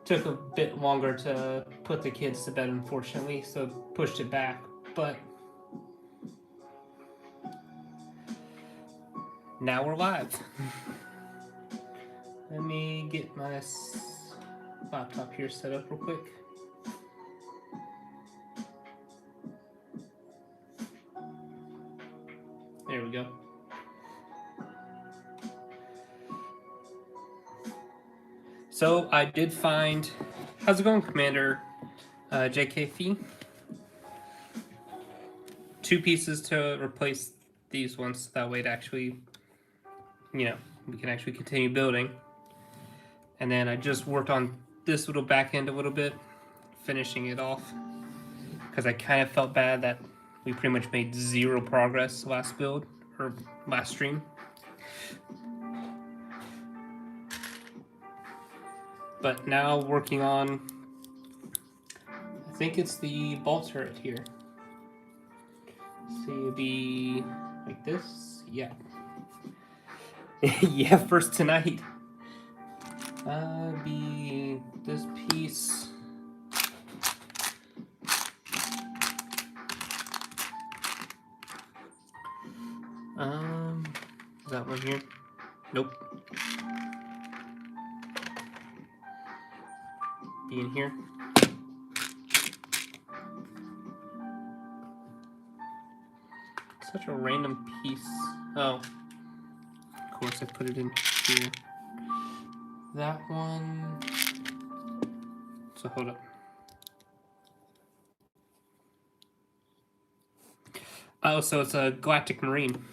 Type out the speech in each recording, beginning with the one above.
took a bit longer to put the kids to bed, unfortunately, so pushed it back. But now we're live. Let me get my laptop here set up real quick. There we go. So I did find, how's it going, Commander JK Fee? 2 pieces to replace these ones, so that way it actually, we can actually continue building. And then I just worked on this little back end a little bit, finishing it off, because I kind of felt bad that we pretty much made 0 progress last build, or last stream. But now working on, I think it's the ball turret here. So it'd be like this, yeah. Yeah, first tonight. Be this piece. Is that one here? Nope. Be in here. Such a random piece. Oh, of course I put it in here. That one. So hold up. Oh, so it's a Galactic Marine.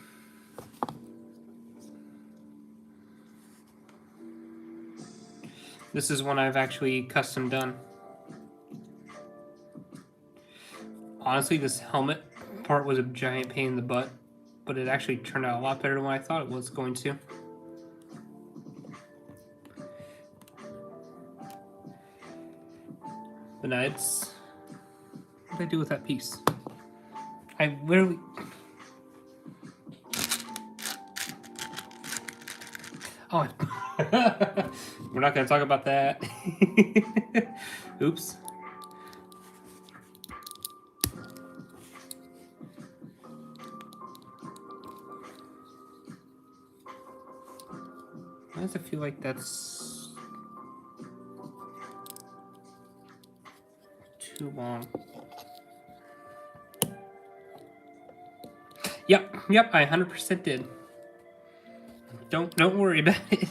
This is one I've actually custom done. Honestly, this helmet part was a giant pain in the butt, but it actually turned out a lot better than what I thought it was going to. But no, it's... What did I do with that piece? I literally... Oh, we're not going to talk about that. Oops. Why does it feel like that's too long? Yep, I 100% did. Don't worry about it.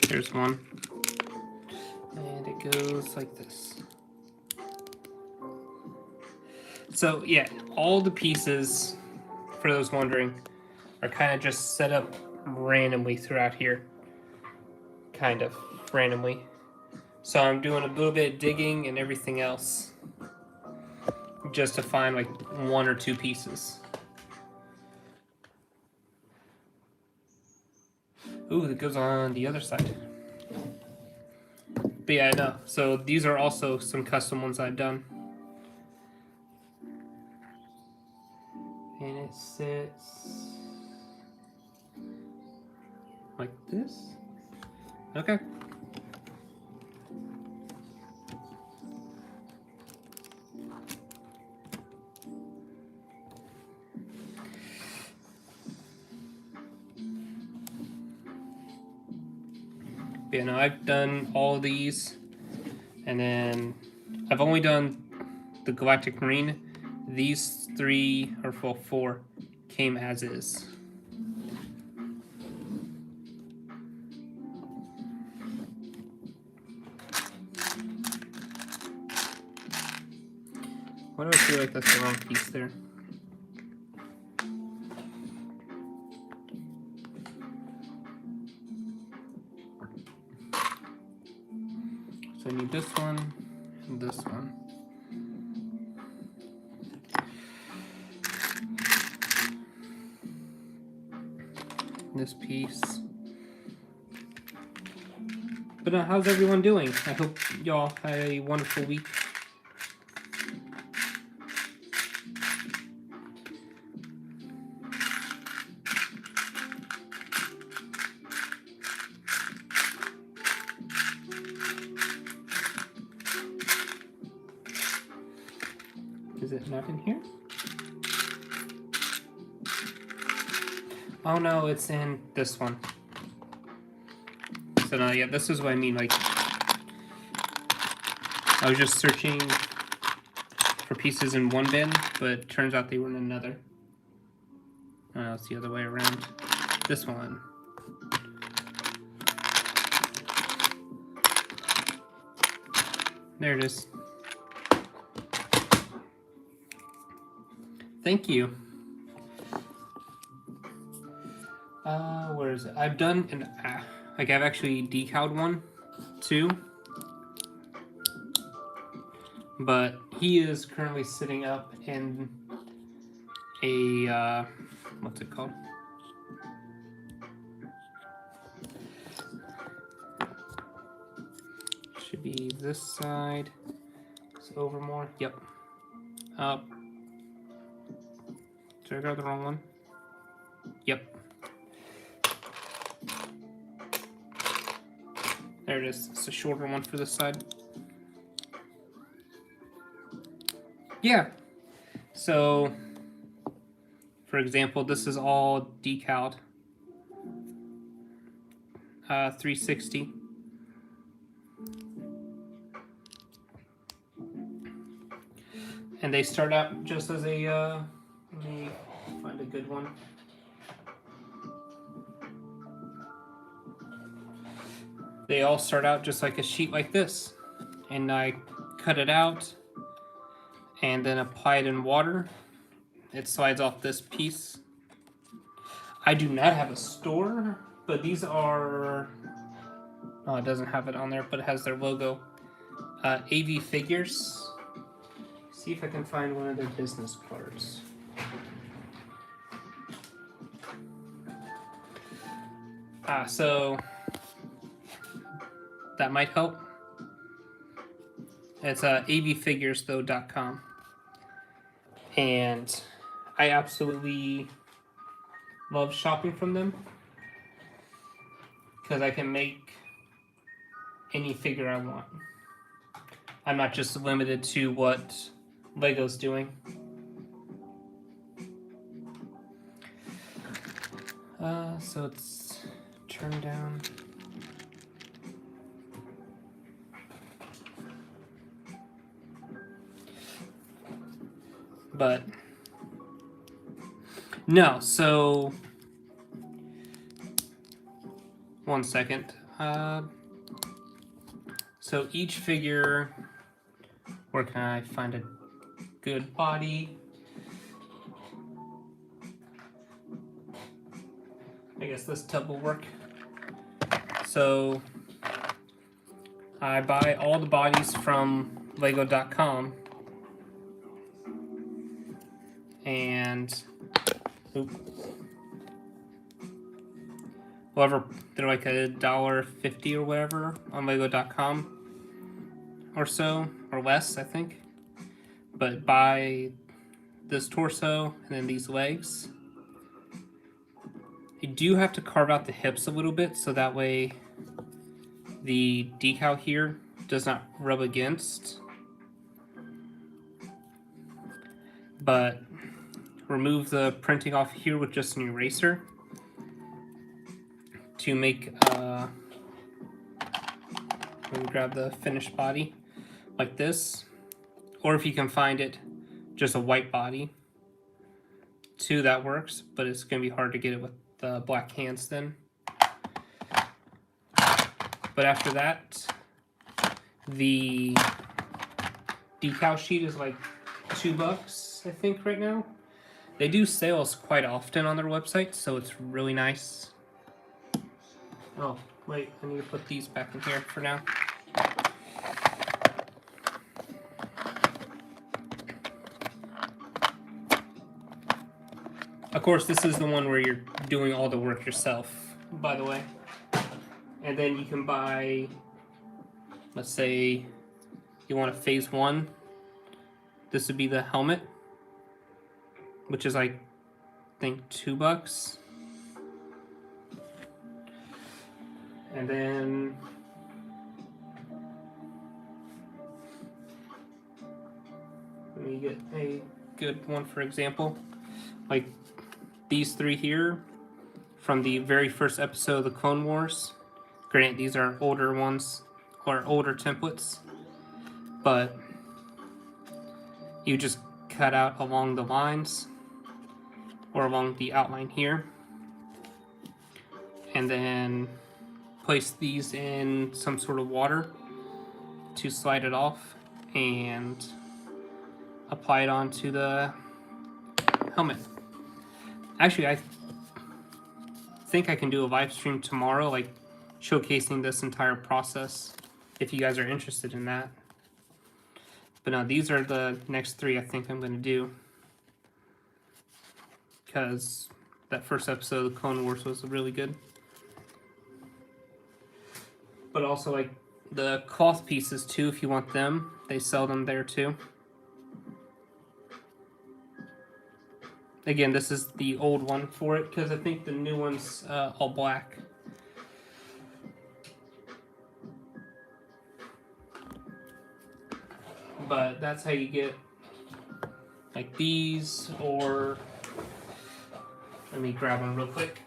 Here's one. And it goes like this. So yeah, all the pieces, for those wondering, are kind of just set up randomly throughout here. Kind of randomly. So I'm doing a little bit of digging and everything else just to find like 1 or 2 pieces. Ooh, that goes on the other side. But yeah, I know. So these are also some custom ones I've done. And it sits like this. Okay. Yeah, no, I've done all these, and then I've only done the Galactic Marine. These 3 or 4 came as is. Why do I feel like that's the wrong piece there? So I need this one and this one. This piece. But how's everyone doing? I hope y'all had a wonderful week. Is it not in here? Oh no, it's in this one. So now, yeah, this is what I mean. Like, I was just searching for pieces in one bin, but it turns out they were in another. Oh, it's the other way around. This one. There it is. Thank you. Where is it? I've done an like I've actually decaled one too, but he is currently sitting up in a what's it called? Should be this side. It's over more. Yep. Up. Did I go the wrong one? Yep. There it is. It's a shorter one for this side. Yeah. So, for example, this is all decaled. 360. And they start out just as a, let me find a good one. They all start out just like a sheet like this. And I cut it out and then apply it in water. It slides off this piece. I do not have a store, but these are, oh, it doesn't have it on there, but it has their logo. AV Figures. See if I can find one of their business cards. So that might help. It's avfigures.com. And I absolutely love shopping from them because I can make any figure I want. I'm not just limited to what Lego's doing. So it's turned down. But no, so one second. So each figure, where can I find a good body? I guess this tub will work. So I buy all the bodies from lego.com and whatever, they're like $1.50 or whatever on lego.com or so, or less, I think. But buy this torso and then these legs. You do have to carve out the hips a little bit so that way the decal here does not rub against. But remove the printing off here with just an eraser to make let me grab the finished body like this, or if you can find it just a white body too, that works, but it's gonna be hard to get it with the black hands then. But after that, the decal sheet is like $2, I think, right now. They do sales quite often on their website, so it's really nice. Oh, wait, I need to put these back in here for now. Of course, this is the one where you're doing all the work yourself, by the way. And then you can buy let's say you want a phase 1. This would be the helmet, which is like, I think, $2. And then let me get a good one for example. Like these 3 here from the very first episode of the Clone Wars. Granted, these are older ones or older templates, but you just cut out along the lines or along the outline here, and then place these in some sort of water to slide it off and apply it onto the helmet. Actually, I think I can do a live stream tomorrow, like showcasing this entire process, if you guys are interested in that. But no, these are the next 3 I think I'm going to do, because that first episode of the Clone Wars was really good. But also, like, the cloth pieces too, if you want them, they sell them there too. Again, this is the old one for it, because I think the new one's all black. But that's how you get like these, or let me grab one real quick.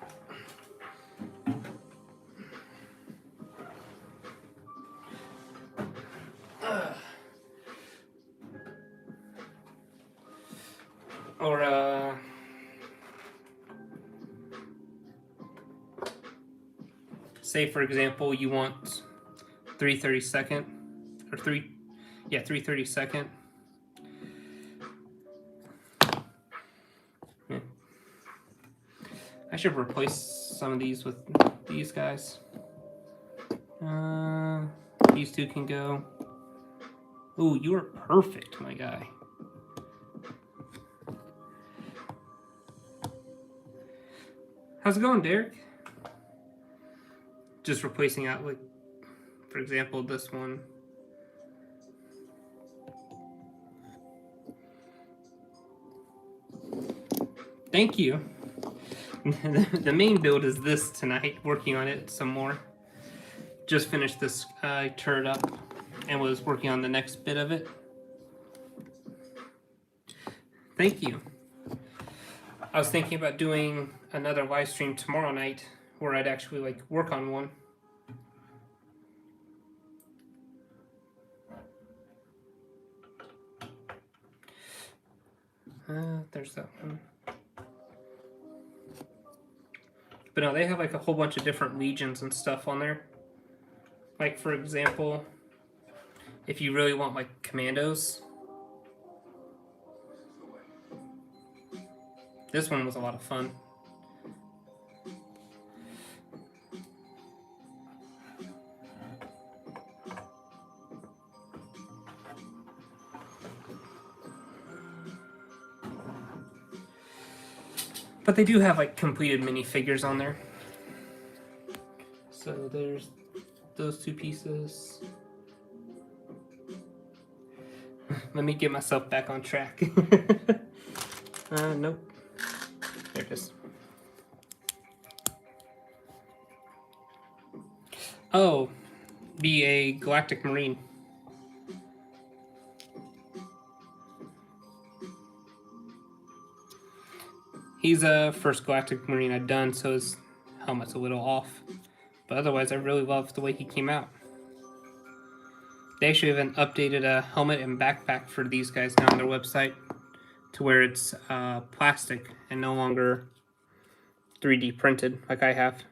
Or say for example you want 3/32 or 3/32. Yeah. I should replace some of these with these guys. These 2 can go. Ooh, you are perfect, my guy. How's it going, Derek? Just replacing out, like, for example, this one. Thank you. The main build is this tonight, working on it some more. Just finished this turret up and was working on the next bit of it. Thank you. I was thinking about doing another live stream tomorrow night where I'd actually like work on one. There's that one. But no, they have like a whole bunch of different legions and stuff on there. Like, for example, if you really want like commandos, this one was a lot of fun. But they do have like completed minifigures on there. So there's those 2 pieces. Let me get myself back on track. Nope. There it is. Oh, be a Galactic Marine. He's a first Galactic Marine I've done, so his helmet's a little off. But otherwise, I really love the way he came out. They actually even updated a helmet and backpack for these guys now on their website to where it's plastic and no longer 3D printed like I have.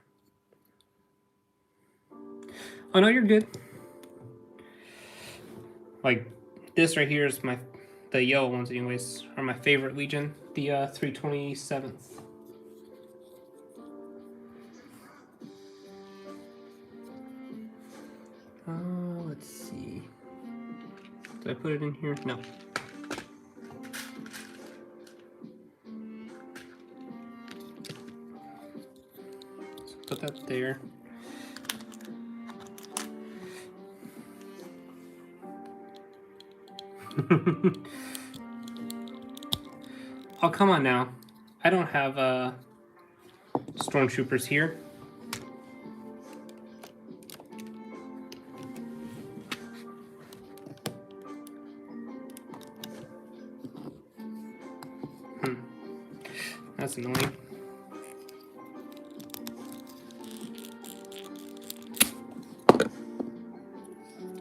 Oh no, you're good. Like this right here is the yellow ones anyways, are my favorite Legion, the 327th. Let's see. Did I put it in here? No. So put that there. Oh, come on now. I don't have stormtroopers here. That's annoying.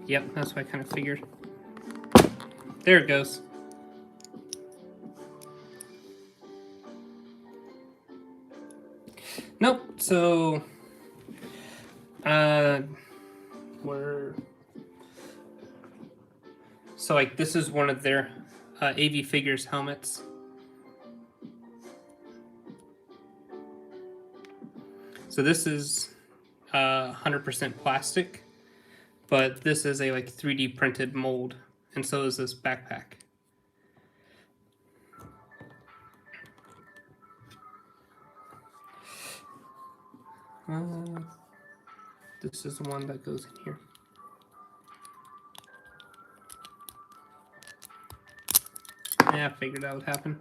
Yep, that's what I kind of figured. There it goes. Nope. So, like this is one of their AV Figures helmets. So this is 100% plastic, but this is a like 3D printed mold, and so is this backpack. This is the one that goes in here. Yeah, I figured that would happen.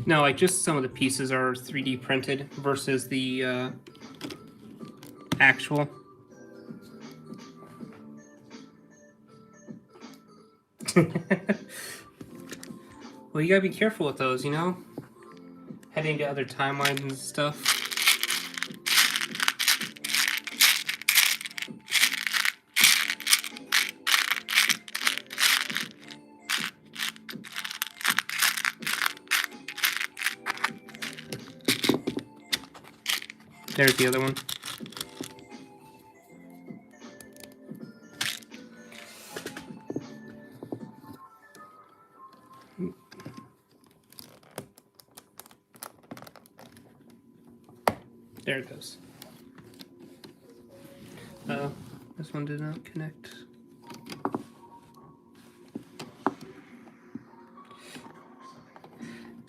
No, like just some of the pieces are 3D printed versus the actual. Well, you gotta be careful with those, you know? Heading to other timelines and stuff. There's the other one. There it goes. Uh-oh, this one did not connect.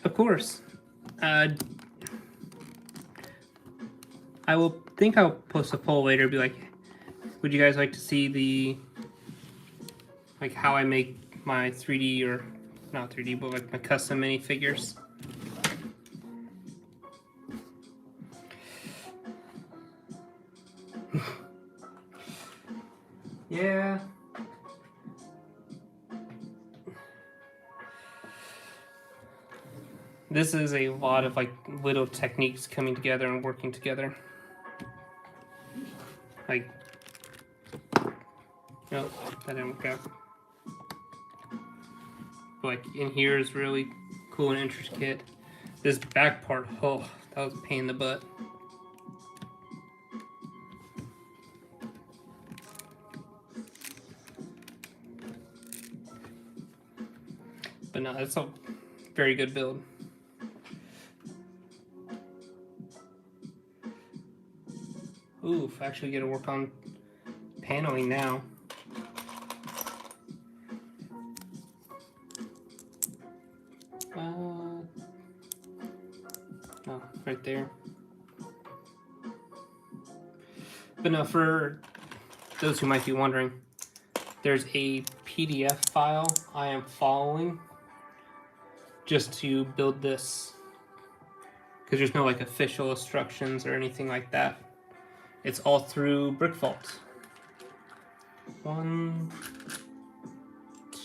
Of course. I'll post a poll later, be like, would you guys like to see the, like how I make my 3D, or not 3D, but like my custom minifigures? Yeah. This is a lot of like little techniques coming together and working together. Like, no, that didn't work out. But like in here is really cool and intricate. This back part, oh, that was a pain in the butt. But no, it's a very good build. Oof, I actually get to work on paneling now. Oh, right there. But no, for those who might be wondering, there's a PDF file I am following just to build this, because there's no like official instructions or anything like that. It's all through Brickvault. 1,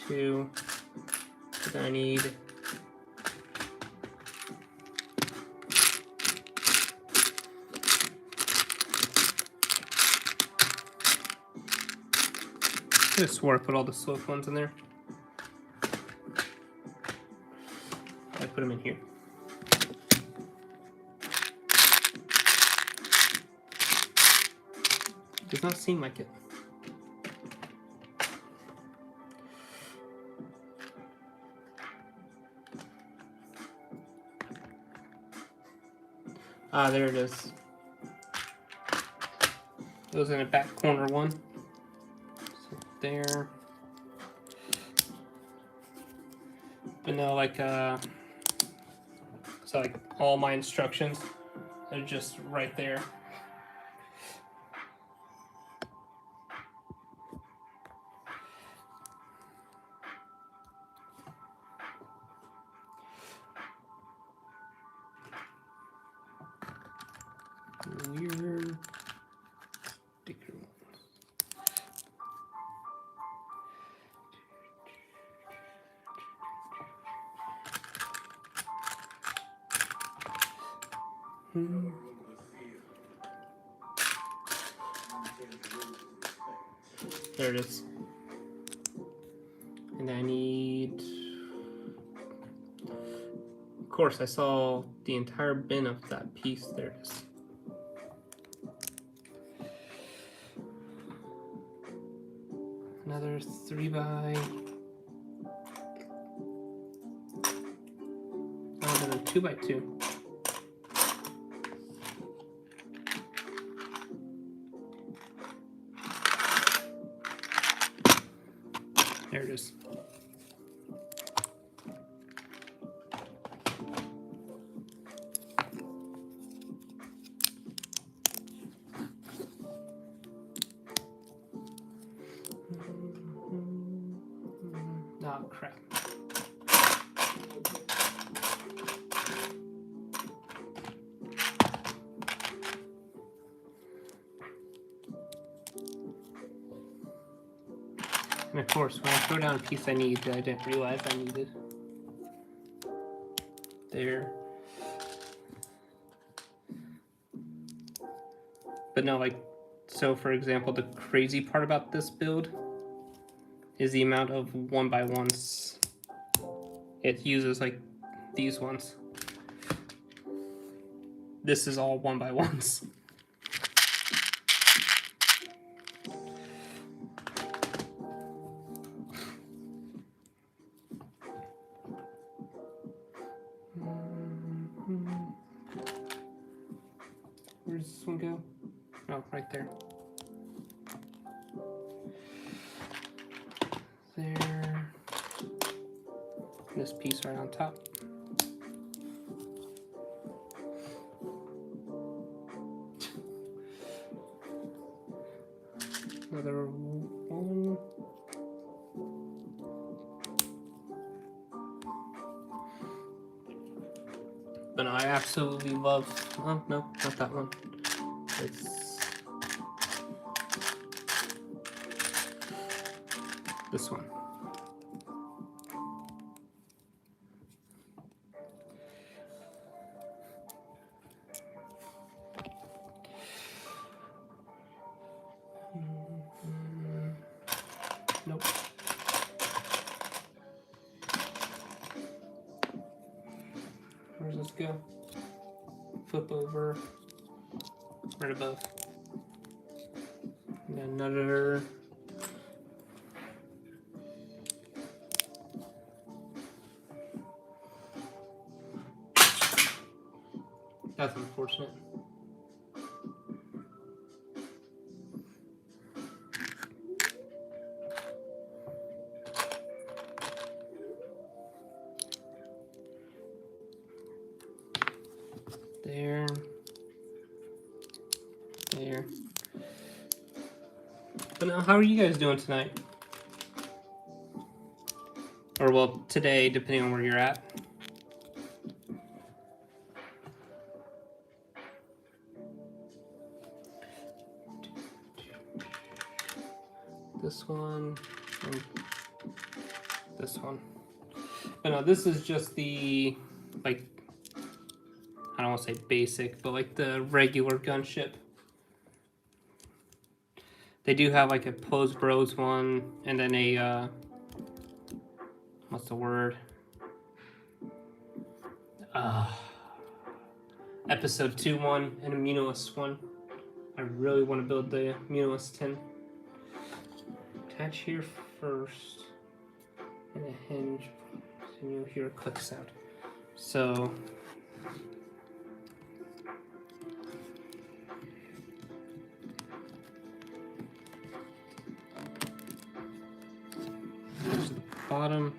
2, then I need I swore I put all the Swift ones in there. I put them in here. Does not seem like it. Ah, there it is. It was in the back corner one. So there. But no, like So like all my instructions are just right there. Weird sticker ones. There it is. And I need... Of course, I saw the entire bin of that piece. There it is. Another 3x... Oh, another 2x2. There it is. Oh, crap. And of course, when I throw down a piece I need that I didn't realize I needed. There. But no, like, so for example, the crazy part about this build is the amount of 1x1s it uses, like these ones. This is all 1x1s. Where does this one go? Oh, right there. There. This piece right on top. Another one. But no, I absolutely love... Oh, no, not that one. It's this one. Nope. Where does this go? Flip over. Right above. And another. That's unfortunate. There. There. But now, how are you guys doing tonight? Or, well, today, depending on where you're at. This one and this one. But no, this is just the, like, I don't want to say basic, but like the regular gunship. They do have like a Pose Bros one, and then a, what's the word? Episode 2 one, and a Munus one. I really want to build the Munus 10. Attach here first, and a hinge, and you'll hear a click sound. So, here's the bottom.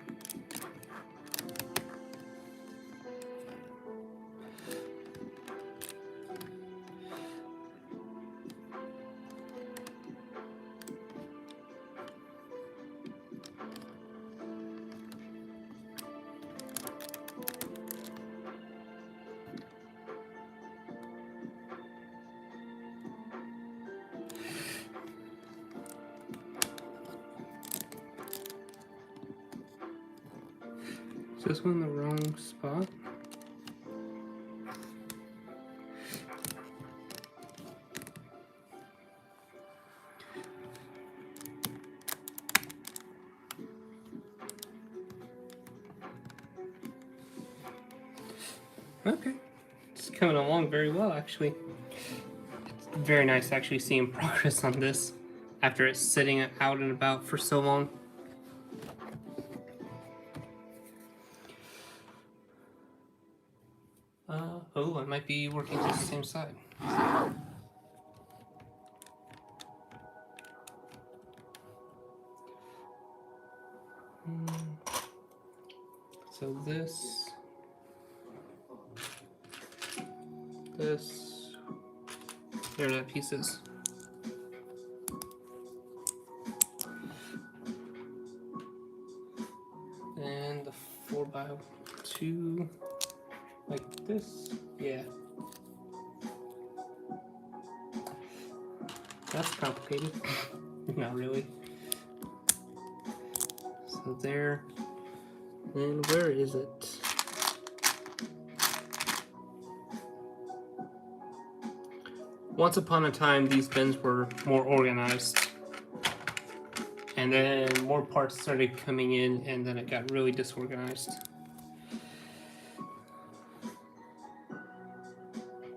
Is this one the wrong spot? Okay, it's coming along very well actually. It's very nice actually seeing progress on this after it's sitting out and about for so long. Oh, I might be working to the same side. So this, there that piece is. And the 4x2, like this, yeah. That's complicated. Not really. So there. And where is it? Once upon a time, these bins were more organized. And then more parts started coming in, and then it got really disorganized.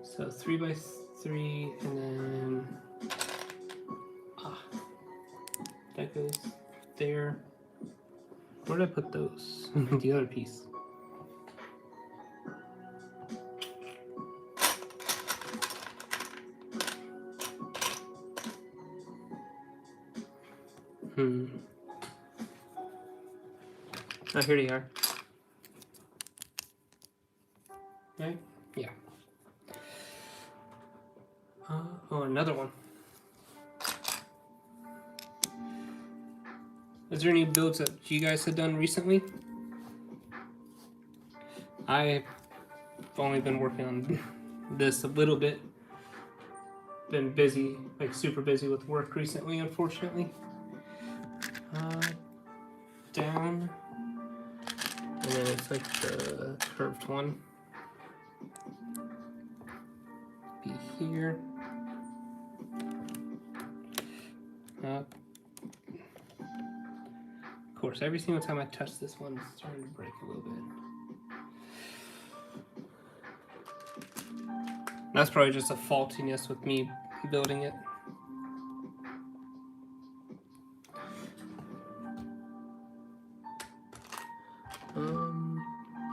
So 3x3, and then that goes there. Where did I put those? The other piece. Oh, here they are. Right? Yeah. Oh, another one. Is there any builds that you guys have done recently? I've only been working on this a little bit. Been busy, like super busy with work recently, unfortunately. Down. And then it's like the curved one. Be here. Up. Of course, every single time I touch this one, it's starting to break a little bit. That's probably just a faultiness with me building it.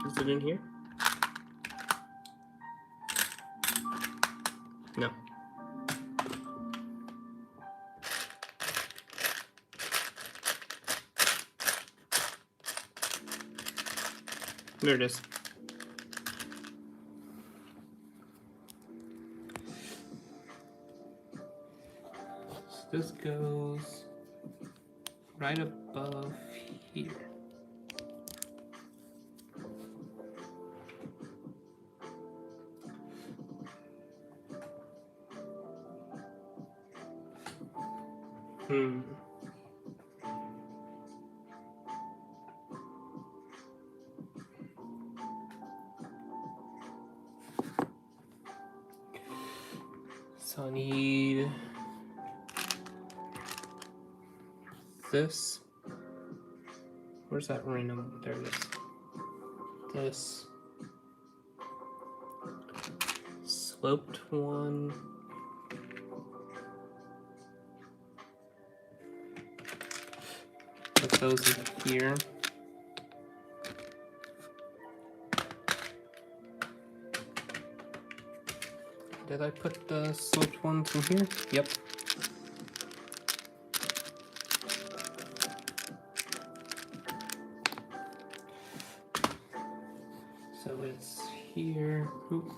Is it in here? No. There it is. So this goes right above here. So I need this. Where's that random? There it is. This sloped one. Put those in here. Did I put the sloped ones in here? Yep. So it's here. Oop.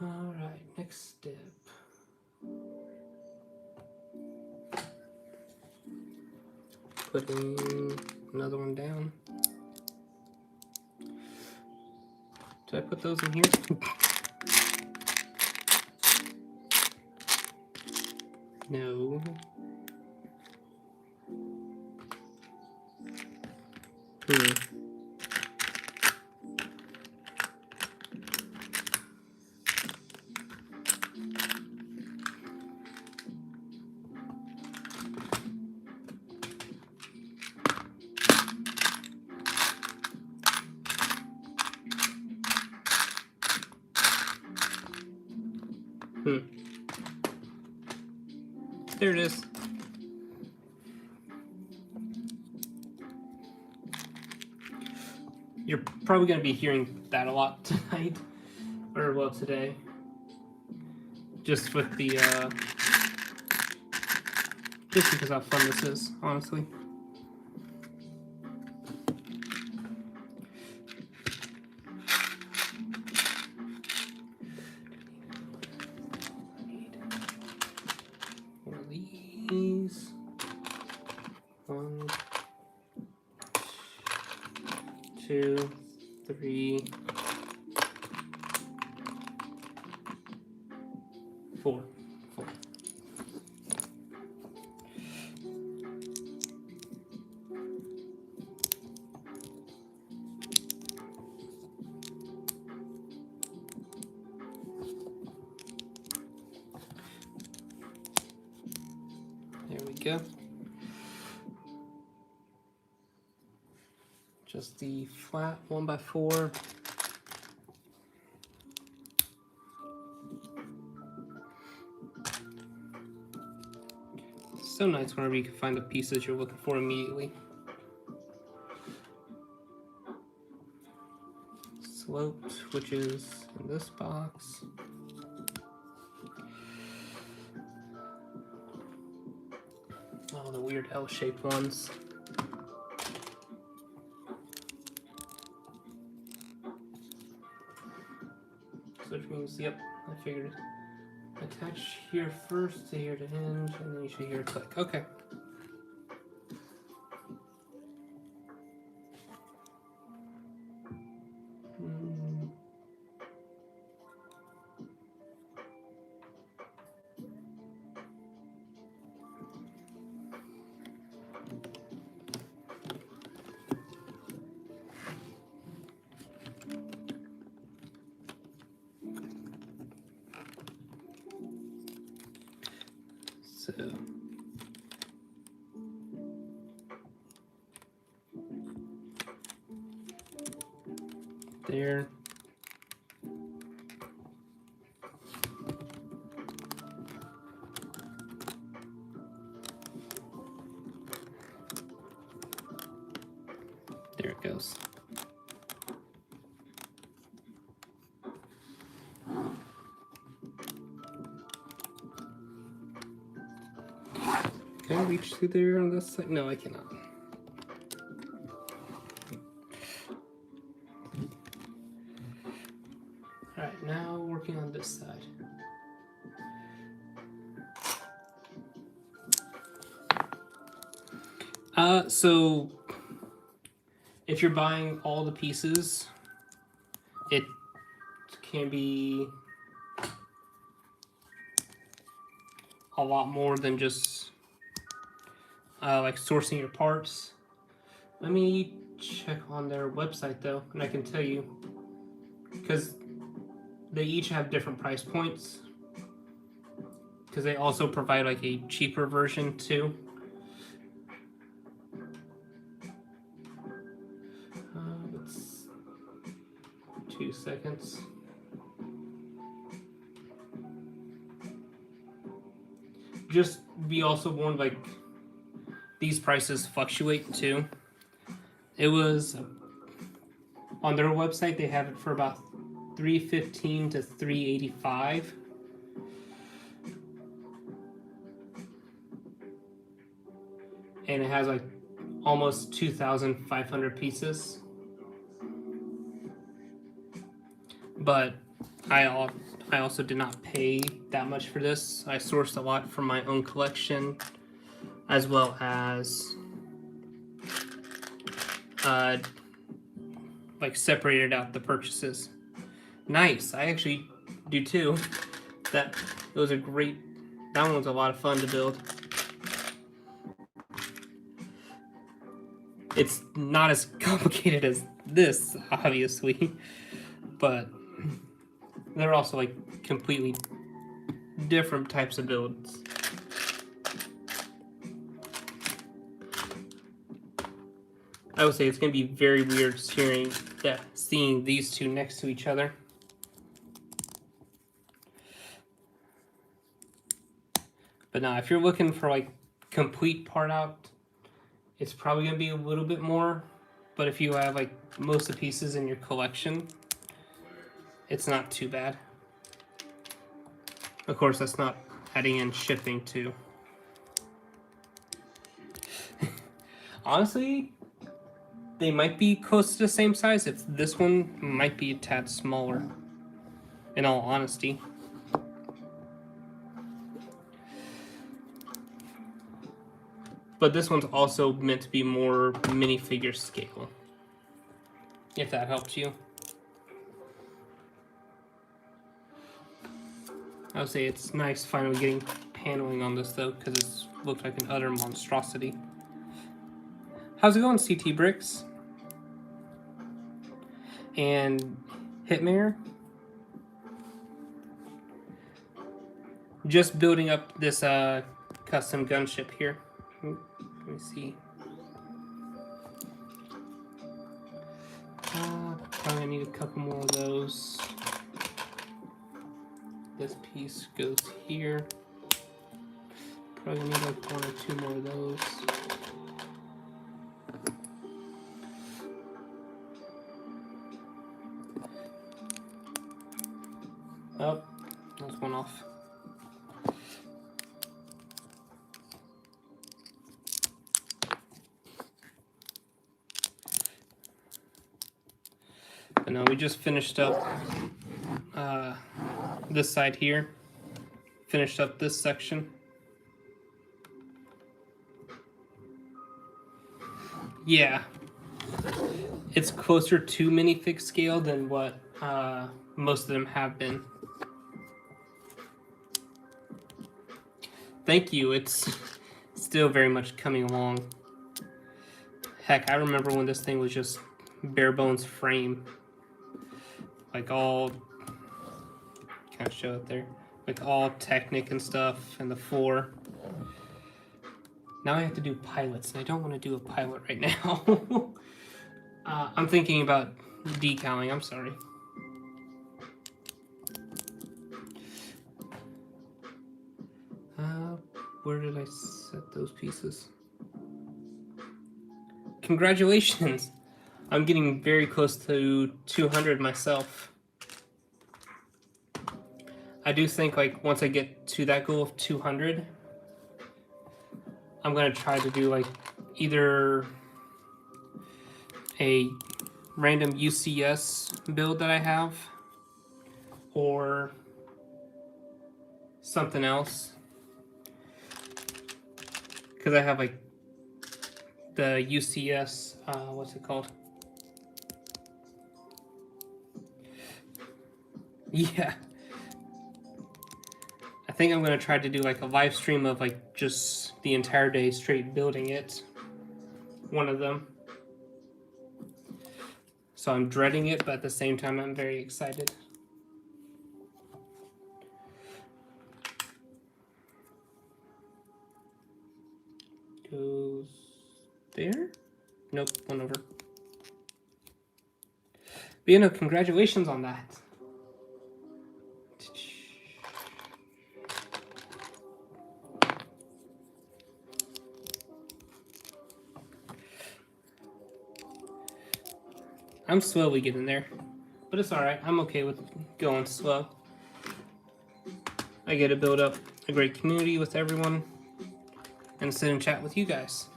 All right. Next step. Putting another one down. Did I put those in here? No. There it is. You're probably going to be hearing that a lot tonight, or well, today. Just with the, just because how fun this is, honestly. One of these. 1, 2, 3, 4. There we go. Just the flat 1x4. So nice whenever you can find the pieces you're looking for immediately. Sloped, which is in this box. Oh, the weird L-shaped ones. So which means, yep, I figured it. Attach here first to here to hinge, and then you should hear a click. Okay. So there. There it goes. Can I reach through there on this side? No, I cannot. Alright, now working on this side. So if you're buying all the pieces, it can be a lot more than just like sourcing your parts. Let me check on their website though, and I can tell you, because they each have different price points, because they also provide like a cheaper version too. Let's 2 seconds. Just be also warned, like, these prices fluctuate too. It was on their website, they have it for about $315 to $385. And it has like almost 2,500 pieces. But I I also did not pay that much for this. I sourced a lot from my own collection, as well as like separated out the purchases. Nice. I actually do too. That it was a great. That one was a lot of fun to build. It's not as complicated as this, obviously, but they're also like completely different types of builds. I would say it's going to be very weird seeing these two next to each other. But now, if you're looking for like complete part out, it's probably going to be a little bit more. But if you have like most of the pieces in your collection, it's not too bad. Of course, that's not adding in shipping too. Honestly, they might be close to the same size. If this one might be a tad smaller, in all honesty. But this one's also meant to be more minifigure scale, if that helps you. I would say it's nice finally getting paneling on this though, because it's looked like an utter monstrosity. How's it going, CT Bricks? And Hitmare? Just building up this custom gunship here. Let me see. Probably I need a couple more of those. This piece goes here. Probably need like 1 or 2 more of those. Oh, that's one off. But no, we just finished up this side here. Finished up this section. Yeah. It's closer to minifig scale than what most of them have been. Thank you. It's still very much coming along. Heck, I remember when this thing was just bare bones frame. Like all, can't show it there. Like all Technic and stuff, and the floor. Now I have to do pilots, and I don't want to do a pilot right now. I'm thinking about decaling, I'm sorry. Where did I set those pieces? Congratulations! I'm getting very close to 200 myself. I do think like once I get to that goal of 200, I'm gonna try to do like either a random UCS build that I have or something else. Because I have like the UCS, what's it called? Yeah. I think I'm going to try to do like a live stream of like just the entire day straight building it. One of them. So I'm dreading it, but at the same time I'm very excited. Goes there? Nope, one over. But you know, congratulations on that. I'm slowly getting there, but it's alright. I'm okay with going slow. I get to build up a great community with everyone and sit and chat with you guys.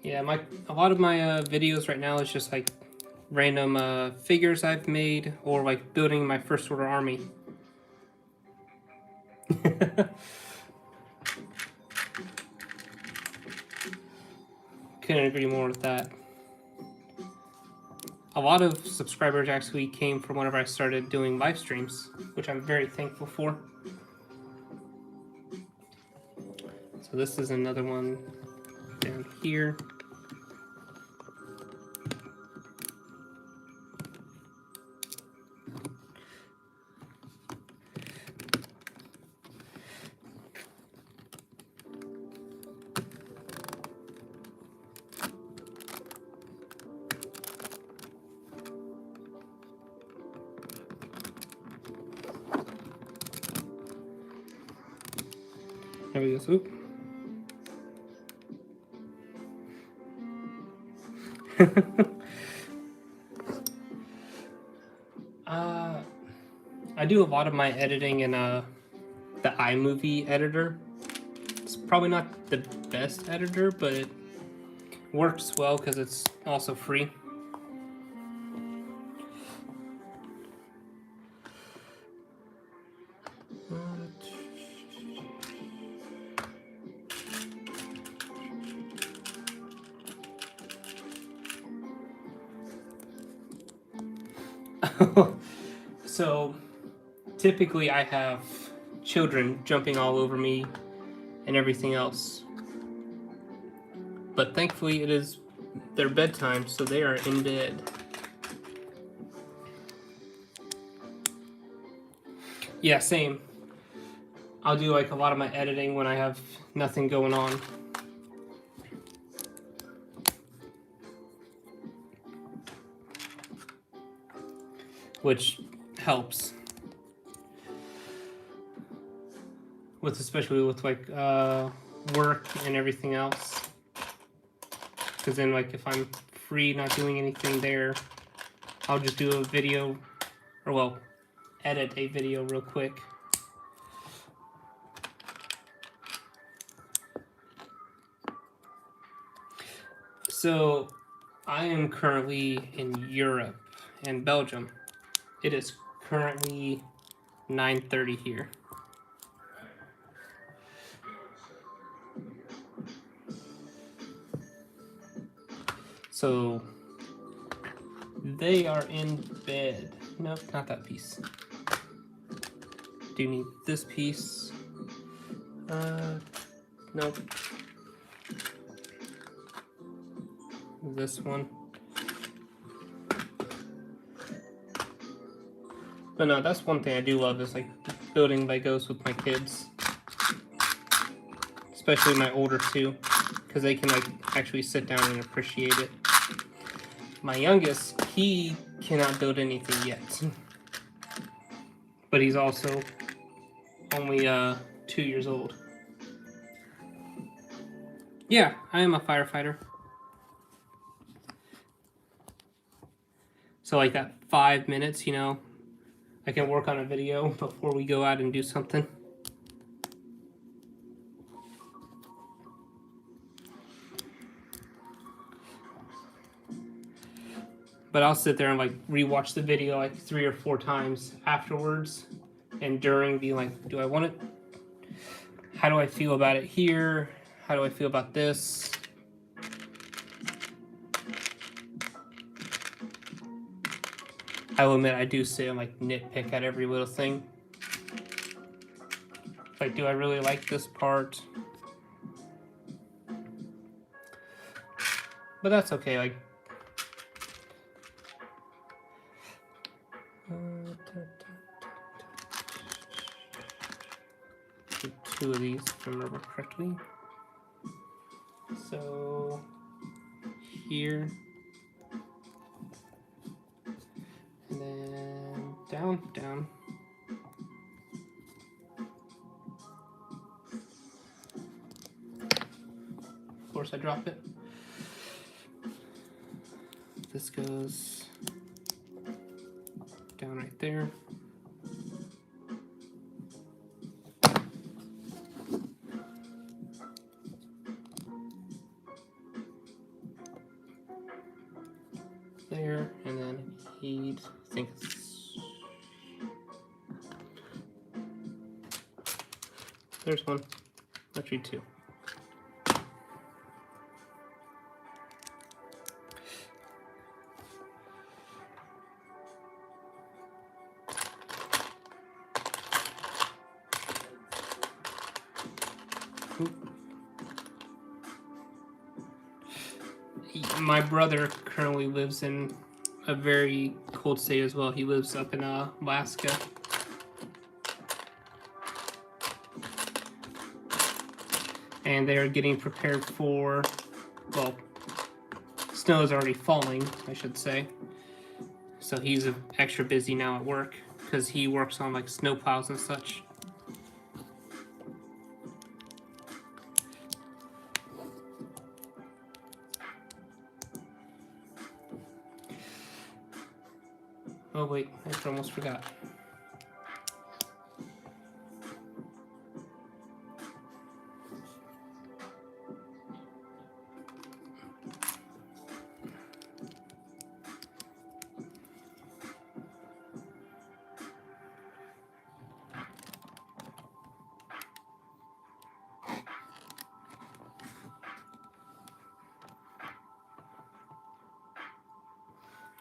Yeah, a lot of my videos right now is just like random figures I've made, or like building my first order army. Couldn't agree more with that. A lot of subscribers actually came from whenever I started doing live streams, which I'm very thankful for. So this is another one down here. There we go. Oop. I do a lot of my editing in the iMovie editor. It's probably not the best editor, but it works well because it's also free. So typically I have children jumping all over me and everything else, but thankfully it is their bedtime, so they are in bed. Yeah, same. I'll do like a lot of my editing when I have nothing going on. Which helps. Especially with like work and everything else. Because then like if I'm free not doing anything there, I'll just do a video, or well, edit a video real quick. So I am currently in Europe and Belgium. It is currently 9:30 here. So they are in bed. Nope, not that piece. Do you need this piece? Nope. This one. But no, that's one thing I do love is like building Legos with my kids. Especially my older two, because they can like actually sit down and appreciate it. My youngest, he cannot build anything yet. But he's also only 2 years old. Yeah, I am a firefighter. So like that 5 minutes, you know, I can work on a video before we go out and do something. But I'll sit there and like rewatch the video like 3 or 4 times afterwards, and during be like, do I want it? How do I feel about it here? How do I feel about this? I will admit I do sit and like nitpick at every little thing. Like, do I really like this part? But that's okay, like two of these, if I remember correctly. So here, and then down. Of course, I drop it. This goes down right there. there, and then he'd think it's... There's one. Actually, two. My brother currently lives in a very cold state as well. He lives up in Alaska. And they're getting prepared for, well, snow is already falling, I should say. So he's extra busy now at work because he works on like snow plows and such. Oh wait, I almost forgot.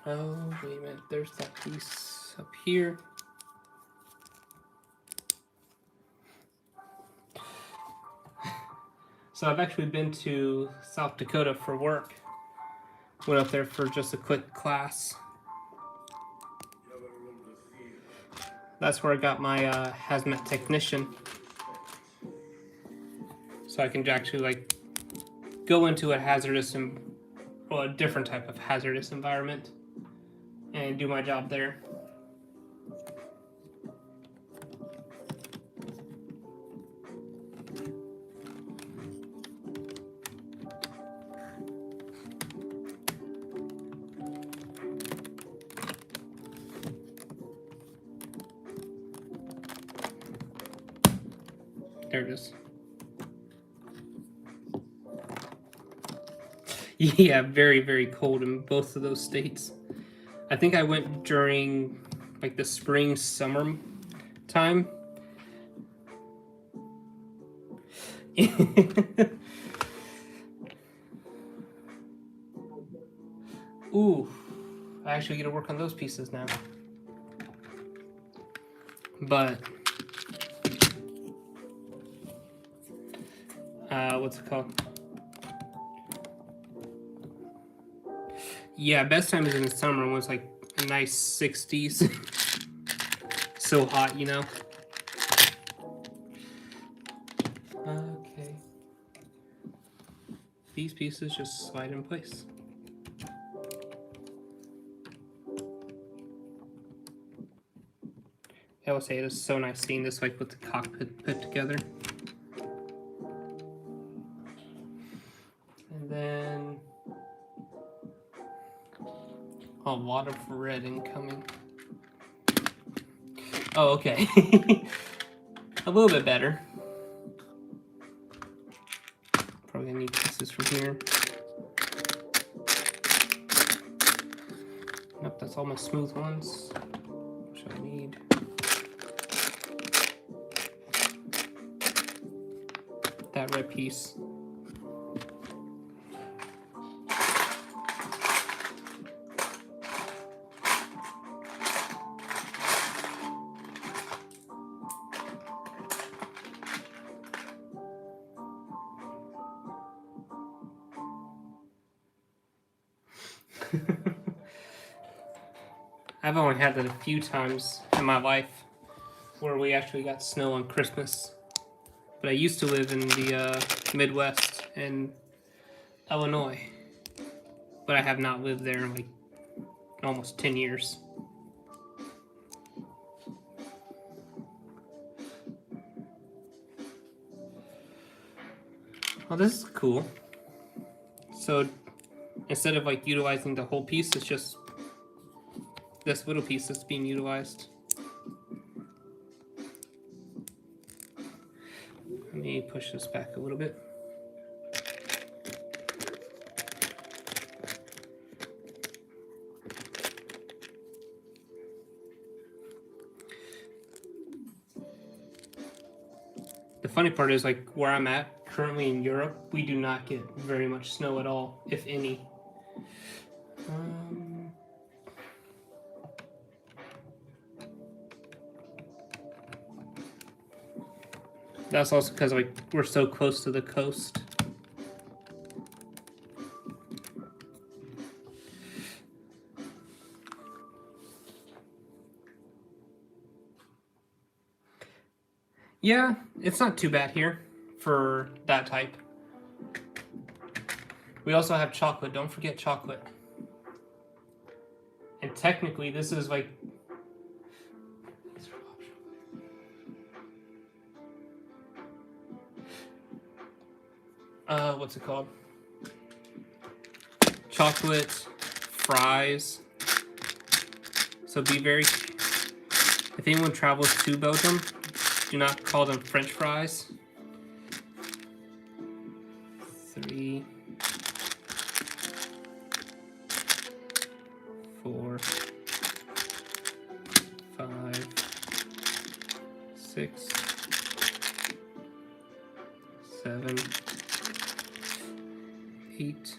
Oh, wait a minute, there's that piece up here. So I've actually been to South Dakota for work. Went up there for just a quick class. That's where I got my hazmat technician. So I can actually like go into a hazardous well, a different type of hazardous environment and do my job there. There it is. Yeah, very, very cold in both of those states. I think I went during like the spring, summer time. Ooh, I actually get to work on those pieces now. But what's it called? Yeah, best time is in the summer when it's like a nice 60s. So hot, you know. Okay. These pieces just slide in place. I will say it is so nice seeing this like with the cockpit put together. And then a lot of red incoming. Oh, okay. A little bit better. Probably gonna need pieces from here. Nope, that's all my smooth ones. Which I need. That red piece. I've only had that a few times in my life where we actually got snow on Christmas. But I used to live in the Midwest in Illinois. But I have not lived there in like almost 10 years. Oh, this is cool. So instead of like utilizing the whole piece, it's just this little piece that's being utilized. Let me push this back a little bit. The funny part is, like, where I'm at currently in Europe, we do not get very much snow at all, if any. That's also because, like, we're so close to the coast. Yeah, it's not too bad here for that type. We also have chocolate. Don't forget chocolate. And technically, this is like... what's it called? Chocolate, fries. So be very... If anyone travels to Belgium, do not call them French fries. 3, 4, 5, 6, 7, 8.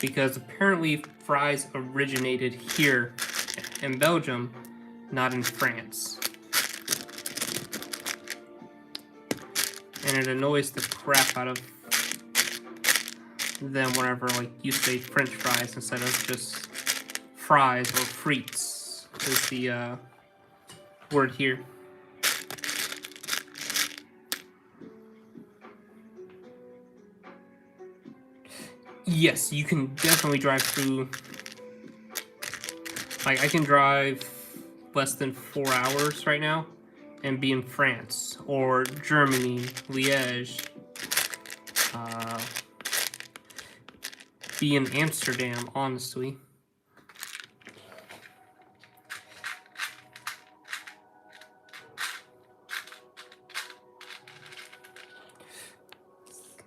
Because apparently fries originated here in Belgium, not in France. And it annoys the crap out of them whenever, like, you say French fries instead of just fries or frites is the word here. Yes, you can definitely drive through. Like, I can drive less than 4 hours right now and be in France or Germany, Liège, be in Amsterdam, honestly.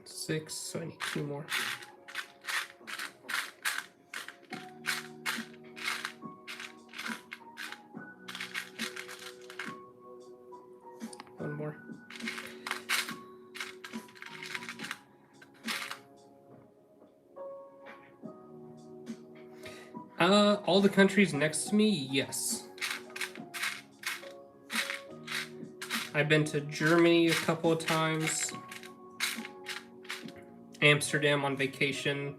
Six, so I need 2 more. One more. All the countries next to me, yes. I've been to Germany a couple of times. Amsterdam on vacation.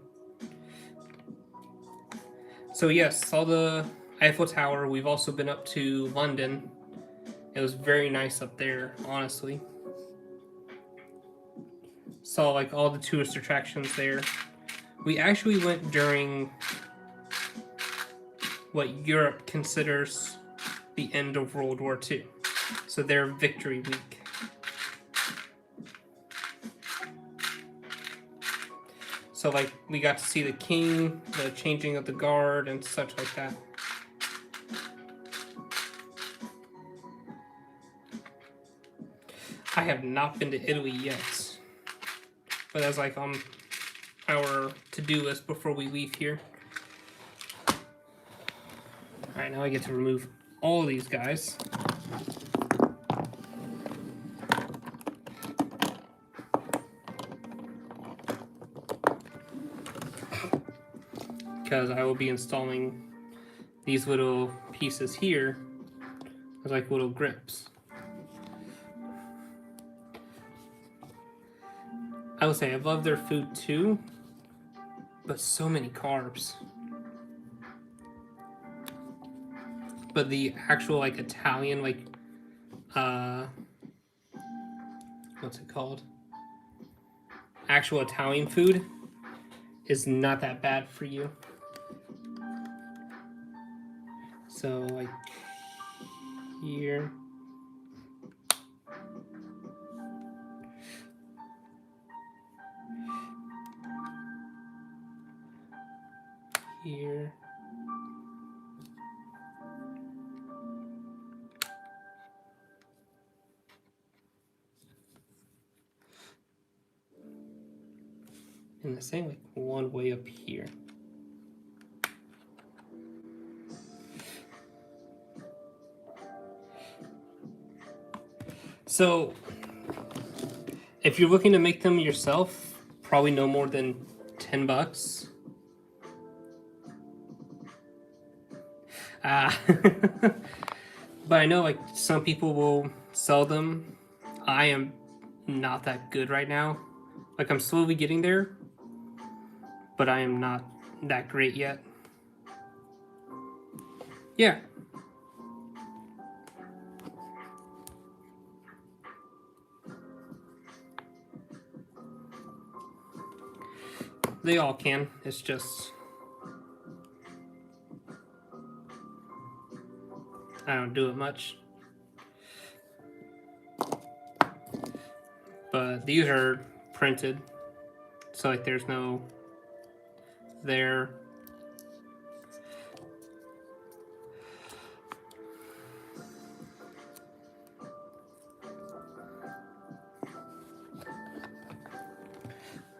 So yes, saw the Eiffel Tower. We've also been up to London. It was very nice up there, honestly. Saw like all the tourist attractions there. We actually went during what Europe considers the end of World War II. So their Victory Week. So like we got to see the king, the changing of the guard, and such like that. I have not been to Italy yet, but that's like on our to-do list before we leave here. Alright, now I get to remove all these guys. Because I will be installing these little pieces here as like little grips. I would say I love their food too, but so many carbs. But the actual like Italian, like what's it called? Actual Italian food is not that bad for you. So like here. Here. And the same like one way up here. So, if you're looking to make them yourself, probably no more than $10. But I know like some people will sell them. I am not that good right now. Like I'm slowly getting there, but I am not that great yet. Yeah. They all can. It's just I don't do it much. But these are printed. So like there's no there.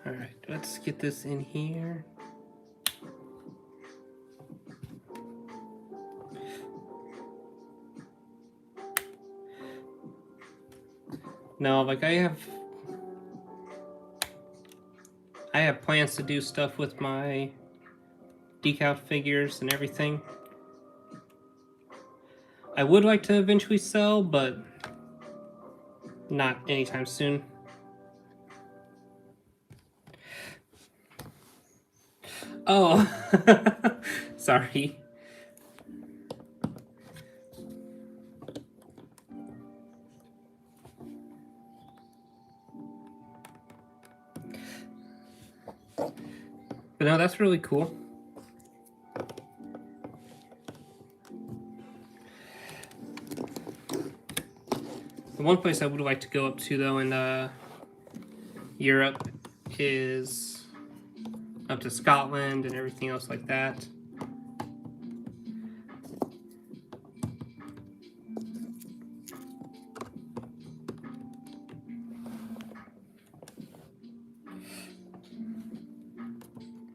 All right, let's get this in here. No, like I have plans to do stuff with my decal figures and everything. I would like to eventually sell, but not anytime soon. Oh, sorry. But no, that's really cool. The one place I would like to go up to though in Europe is up to Scotland and everything else like that.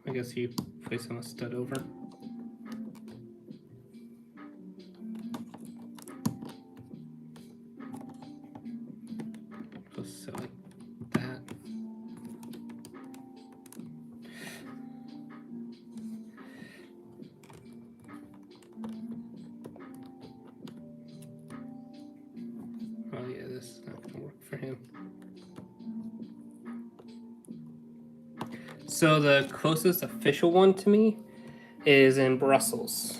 I guess you place them a stud over. So like that. Oh yeah, this is not gonna work for him. So the closest official one to me is in Brussels,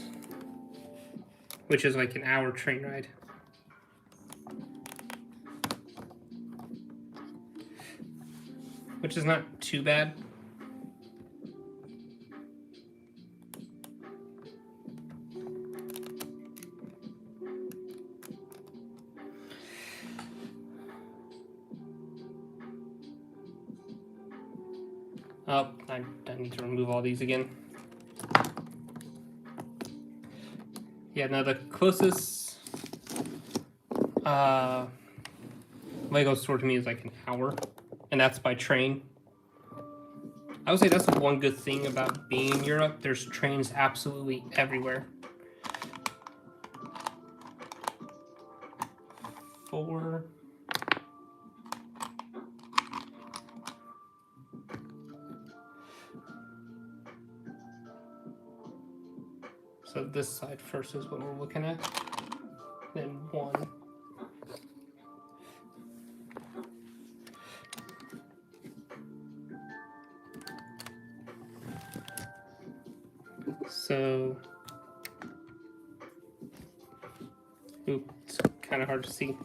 which is like an hour train ride. Which is not too bad. Oh, I need to remove all these again. Yeah, no, the closest Lego store to me is like an hour, and that's by train. I would say that's the one good thing about being in Europe. There's trains absolutely everywhere. 4. So this side first is what we're looking at. Then 1. So, it's kind of hard to see.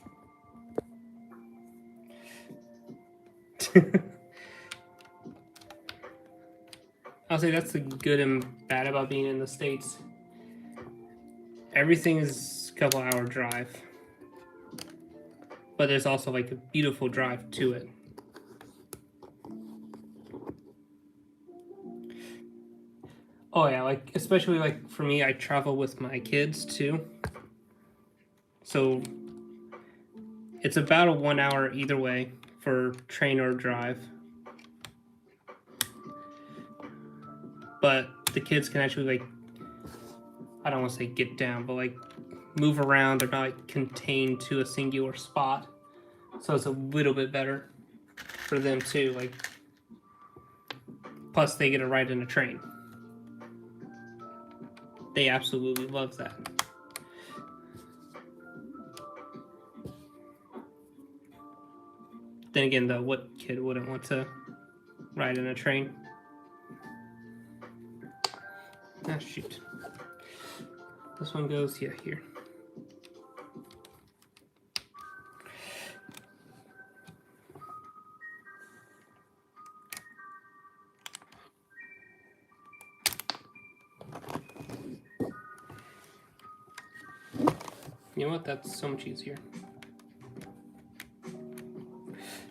I'll say that's the good and bad about being in the States. Everything is a couple hour drive, but there's also like a beautiful drive to it. Oh yeah, like especially like for me, I travel with my kids too. So it's about a 1 hour either way for train or drive. But the kids can actually like, I don't want to say get down, but like move around. They're not like contained to a singular spot, So it's a little bit better for them too. Like, plus they get a ride in a train. They absolutely love that. Then again, though, what kid wouldn't want to ride in a train? Ah, shoot. This one goes, yeah, here. You know what? That's so much easier.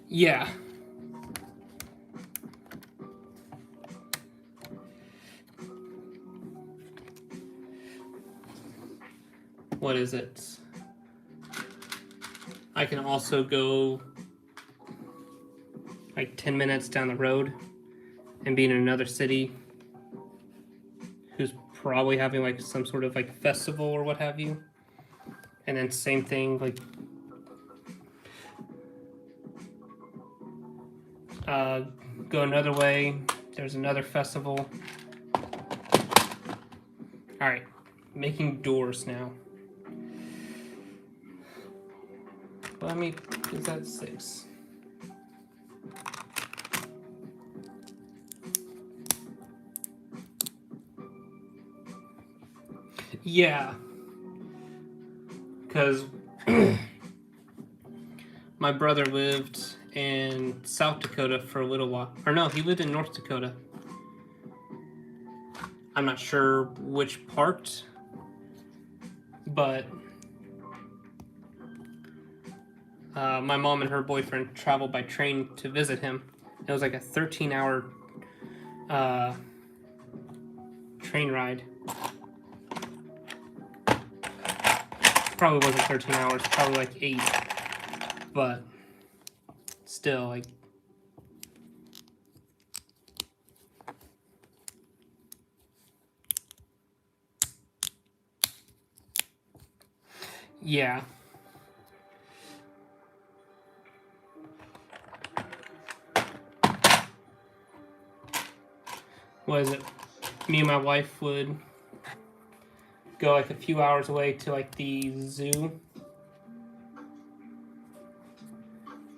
Yeah. What is it? I can also go like 10 minutes down the road and be in another city who's probably having like some sort of like festival or what have you. And then same thing, like go another way, there's another festival. Alright, making doors now. Let me, is that 6? Yeah. Because my brother lived in South Dakota for a little while. Or no, he lived in North Dakota. I'm not sure which part, but my mom and her boyfriend traveled by train to visit him. It was like a 13-hour train ride. Probably wasn't 13 hours, probably like 8. But still, like, yeah. What is it? Me and my wife would go like a few hours away to like the zoo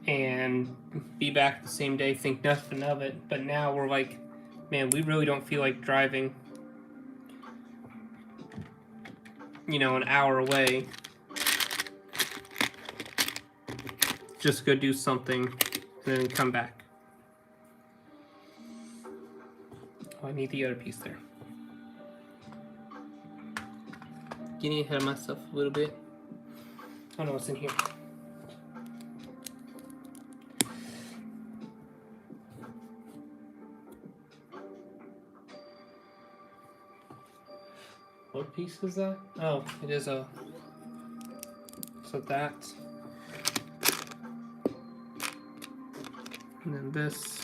and be back the same day, think nothing of it. But now we're like, man, we really don't feel like driving, you know, an hour away. Just go do something and then come back. Oh, I need the other piece there. Getting ahead of myself a little bit. I don't know what's in here. What piece is that? Oh, it is a... So that. And then this.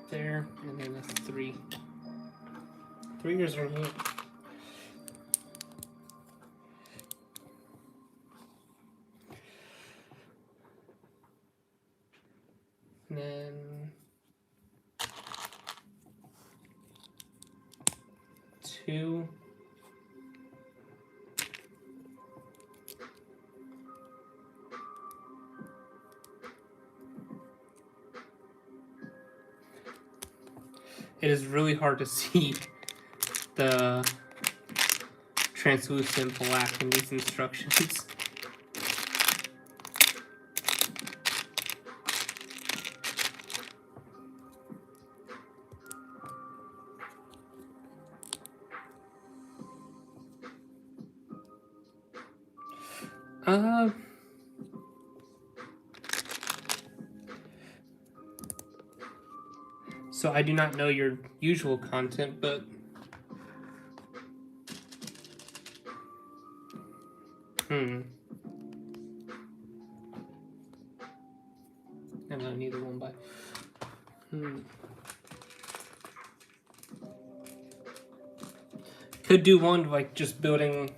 There, and then that's 3. 3 years are in here. And then 2. It is really hard to see the translucent black in these instructions. So I do not know your usual content, but and then need a 1 by. Could do one like just building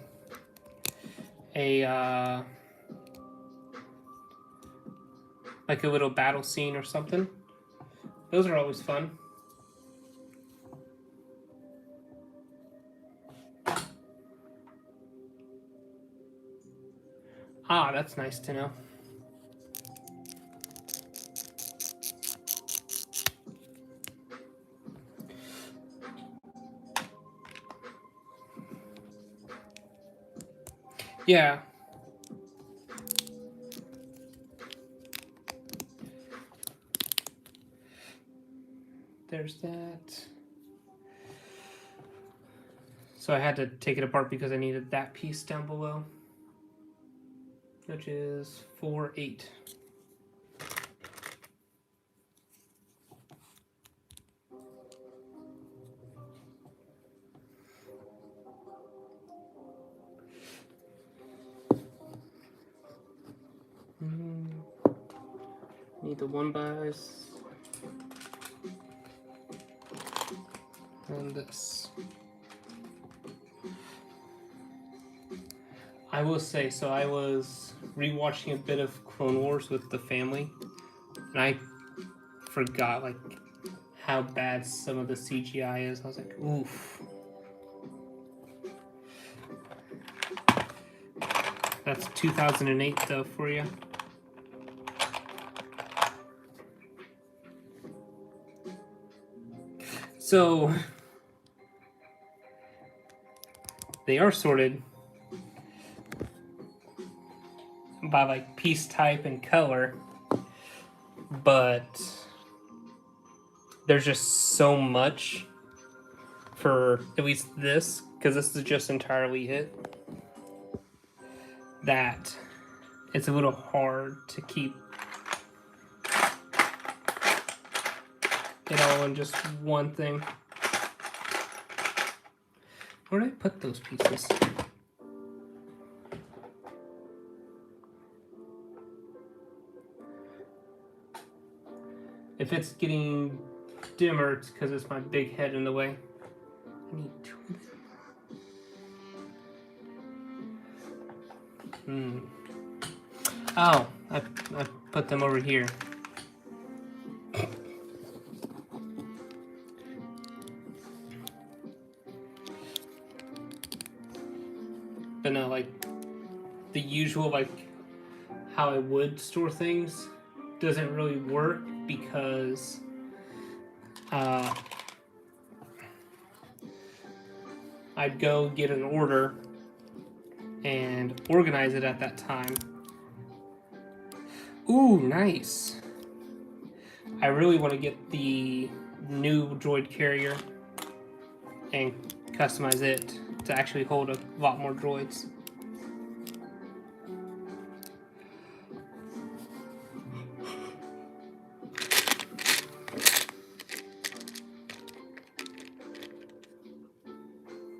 a like a little battle scene or something. Those are always fun. Ah, that's nice to know. Yeah. There's that. So I had to take it apart because I needed that piece down below, which is 4/8. Need the 1 bys. And this. I will say, so I was rewatching a bit of Clone Wars with the family, and I forgot like how bad some of the CGI is. I was like, oof. That's 2008 though for you. So they are sorted by like piece type and color, but there's just so much for at least this, because this is just entirely it, that it's a little hard to keep it all in just one thing. Where did I put those pieces? If it's getting dimmer, it's because it's my big head in the way. I need 2. Oh, I put them over here. But no, like the usual, like how I would store things doesn't really work because I'd go get an order and organize it at that time. Ooh, nice. I really want to get the new droid carrier and customize it to actually hold a lot more droids.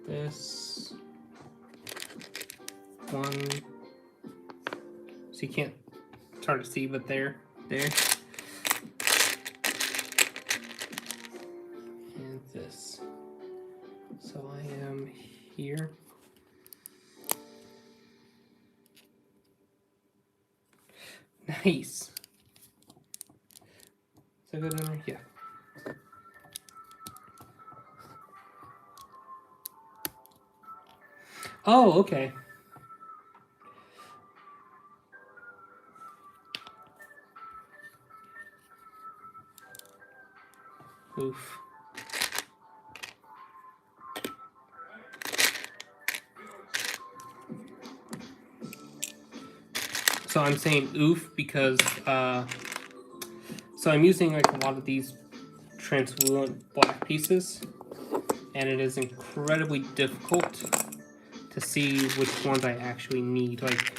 This one, so you can't, it's hard to see, but there. And this. So I am here. Nice. Is that good in there? Yeah. Oh, okay. Oof. So I'm saying oof because so I'm using like a lot of these translucent black pieces, and it is incredibly difficult to see which ones I actually need. Like,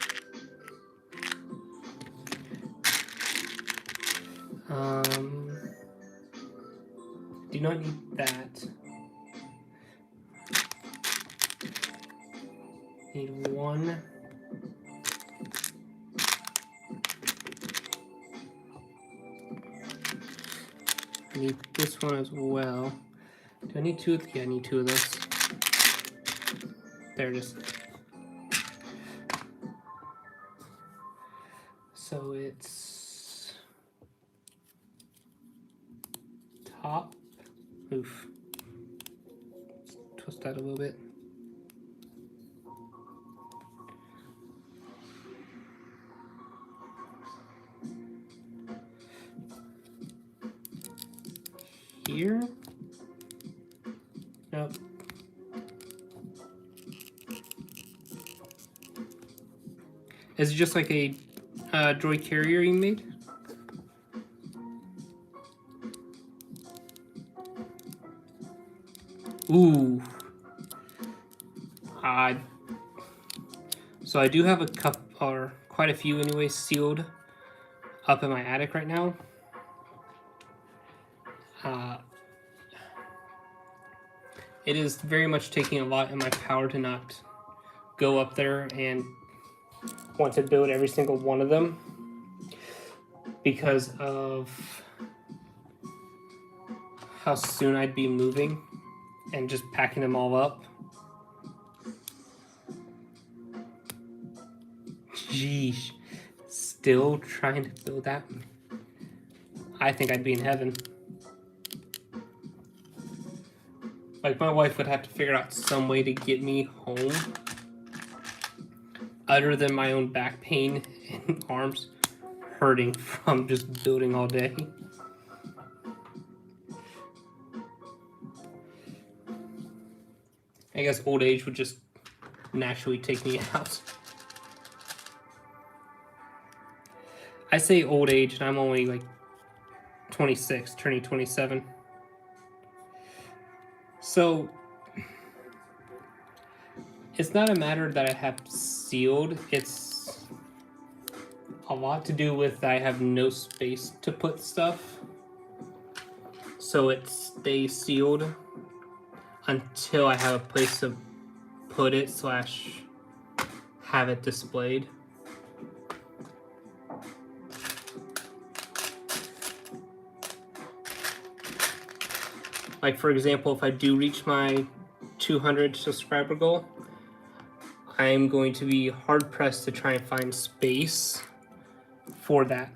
do not need that. Need one. need this one as well. Do I need two of these? Yeah, I need two of those. There it is. So it's top. Oof. Let's twist that a little bit. Here? Nope. Is it just like a droid carrier you made? Ooh. So I do have a couple, or quite a few anyway, sealed up in my attic right now. It is very much taking a lot in my power to not go up there and want to build every single one of them because of how soon I'd be moving and just packing them all up. Jeez, still trying to build that? I think I'd be in heaven. Like, my wife would have to figure out some way to get me home other than my own back pain and arms hurting from just building all day. I guess old age would just naturally take me out. I say old age, and I'm only like 26, turning 27. So it's not a matter that I have sealed. It's a lot to do with I have no space to put stuff. So it stays sealed until I have a place to put it / have it displayed. Like, for example, if I do reach my 200 subscriber goal, I'm going to be hard pressed to try and find space for that.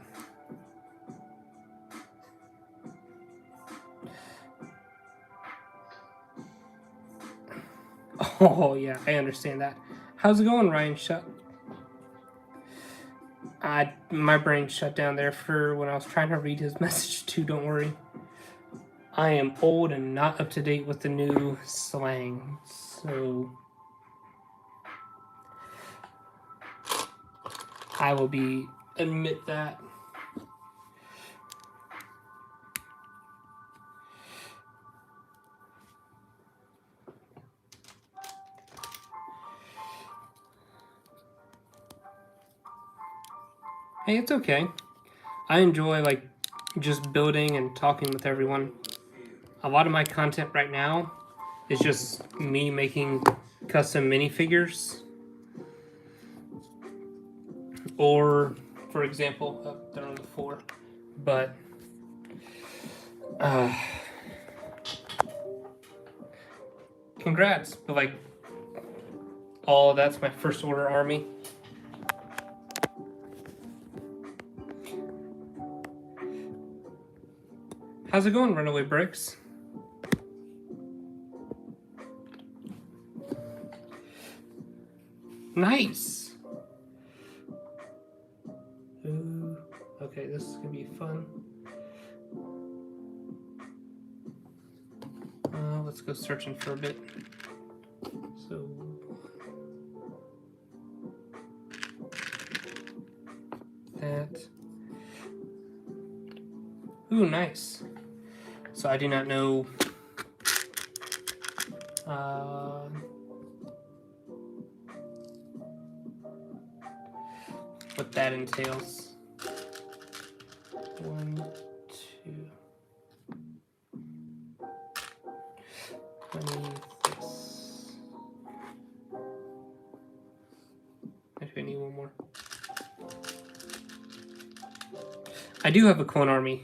Oh yeah, I understand that. How's it going, Ryan? My brain shut down there for when I was trying to read his message too, don't worry. I am old and not up to date with the new slang, so I will admit that. Hey, it's okay. I enjoy like just building and talking with everyone. A lot of my content right now is just me making custom minifigures. Or, for example, they're on the floor. But congrats. But like, oh, that's my first order army. How's it going, Runaway Bricks? Nice. Ooh, okay, this is gonna be fun. Let's go searching for a bit. So that. Ooh, nice. So I do not know what that entails. 1, 2. I need this. Actually, I need one more. I do have a clone army.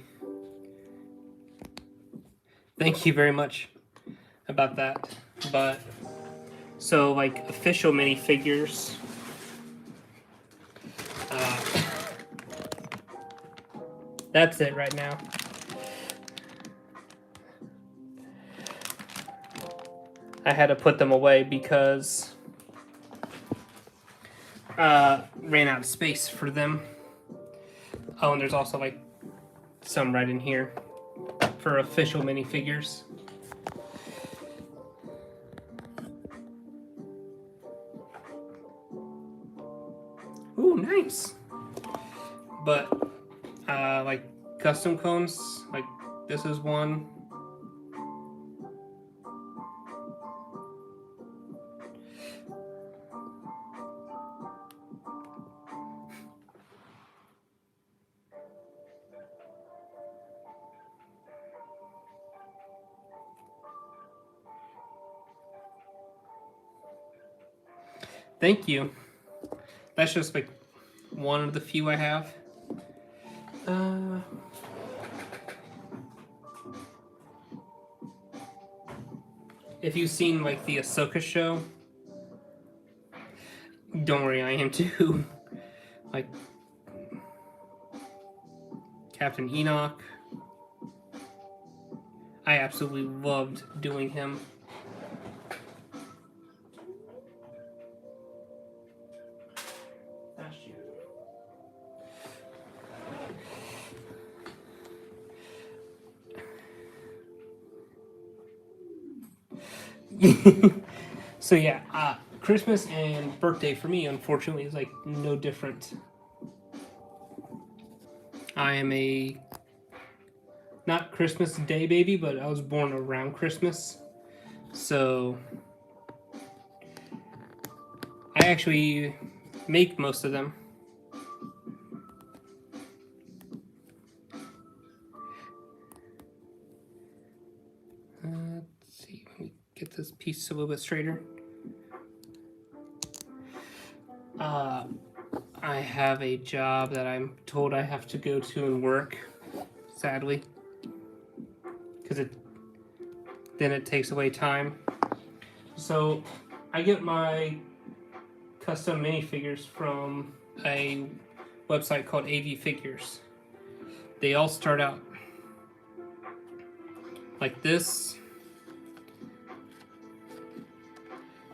Thank you very much about that. But so like official minifigures. That's it right now. I had to put them away because ran out of space for them. Oh, and there's also like some right in here for official minifigures. Ooh, nice. But like custom cones, like this is one. Thank you. That's just like one of the few I have. If you've seen like the Ahsoka show, don't worry, I am too. Like Captain Enoch. I absolutely loved doing him. So yeah, Christmas and birthday for me, unfortunately, is like no different. I am a not Christmas Day baby, but I was born around Christmas, so I actually make most of them. Let's see, let me get this piece a little bit straighter. I have a job that I'm told I have to go to and work, sadly, because then it takes away time. So I get my custom minifigures from a website called AV Figures. They all start out like this,